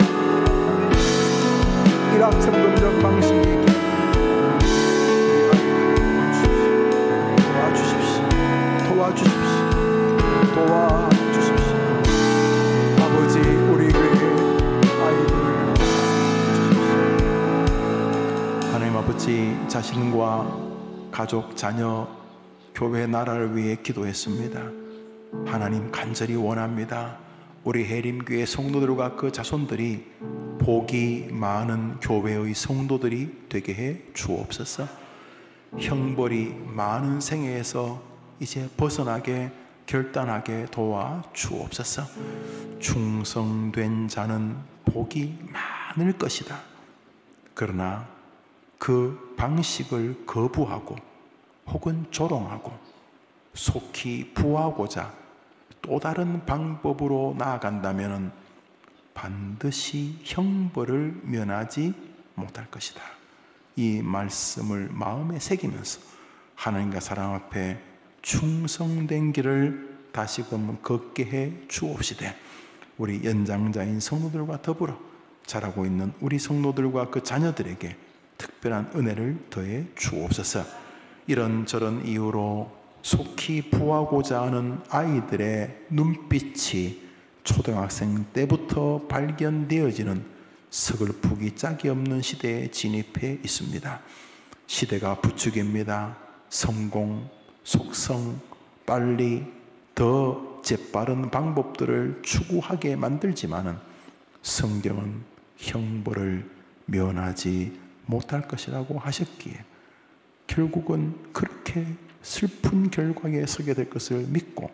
불확정론적 방식이 도와주십시오. 아버지, 우리 교회 아이들을 도와주십시오. 하나님 아버지, 자신과 가족, 자녀, 교회 나라를 위해 기도했습니다. 하나님, 간절히 원합니다. 우리 해림교회 성도들과 그 자손들이 복이 많은 교회의 성도들이 되게 해 주옵소서. 형벌이 많은 생애에서 이제 벗어나게 결단하게 도와 주옵소서. 충성된 자는 복이 많을 것이다. 그러나 그 방식을 거부하고 혹은 조롱하고 속히 부하고자 또 다른 방법으로 나아간다면 반드시 형벌을 면하지 못할 것이다. 이 말씀을 마음에 새기면서 하나님과 사랑 앞에 충성된 길을 다시금 걷게 해 주옵시되, 우리 연장자인 성도들과 더불어 자라고 있는 우리 성도들과 그 자녀들에게 특별한 은혜를 더해 주옵소서. 이런저런 이유로 속히 부하고자 하는 아이들의 눈빛이 초등학생 때부터 발견되어지는 서글프기 짝이 없는 시대에 진입해 있습니다. 시대가 부추깁니다. 성공, 속성, 빨리, 더 재빠른 방법들을 추구하게 만들지만은 성경은 형벌을 면하지 못할 것이라고 하셨기에 결국은 그렇게 슬픈 결과에 서게 될 것을 믿고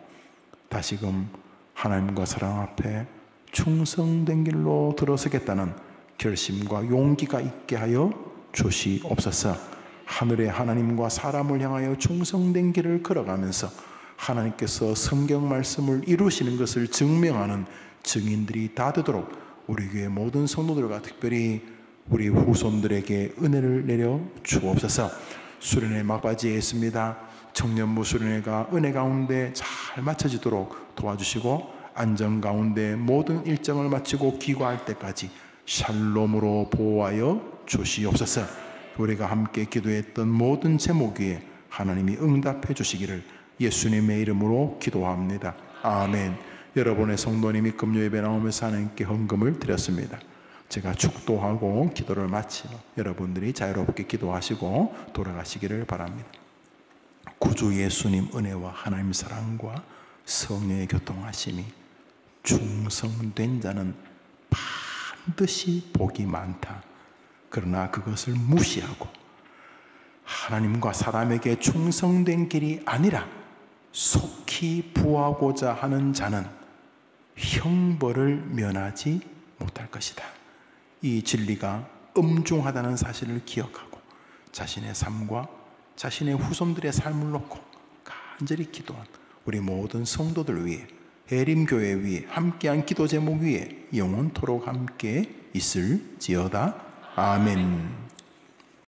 다시금 하나님과 사랑 앞에 충성된 길로 들어서겠다는 결심과 용기가 있게 하여 주시옵소서. 하늘의 하나님과 사람을 향하여 충성된 길을 걸어가면서 하나님께서 성경 말씀을 이루시는 것을 증명하는 증인들이 다 되도록 우리 교회 모든 성도들과 특별히 우리 후손들에게 은혜를 내려 주옵소서. 수련회 막바지에 있습니다. 청년부 수련회가 은혜 가운데 잘 마쳐지도록 도와주시고 안전 가운데 모든 일정을 마치고 귀가할 때까지 샬롬으로 보호하여 주시옵소서. 우리가 함께 기도했던 모든 제목 위에 하나님이 응답해 주시기를 예수님의 이름으로 기도합니다. 아멘. 여러분의 성도님이 금요예배 나오면서 하나님께 헌금을 드렸습니다. 제가 축도하고 기도를 마치며 여러분들이 자유롭게 기도하시고 돌아가시기를 바랍니다. 구주 예수님 은혜와 하나님 사랑과 성령의 교통하심이 충성된 자는 반드시 복이 많다. 그러나 그것을 무시하고 하나님과 사람에게 충성된 길이 아니라 속히 부하고자 하는 자는 형벌을 면하지 못할 것이다. 이 진리가 엄중하다는 사실을 기억하고 자신의 삶과 자신의 후손들의 삶을 놓고 간절히 기도한 우리 모든 성도들 위해, 해림교회 위에, 함께한 기도 제목 위에 영원토록 함께 있을지어다. 아멘.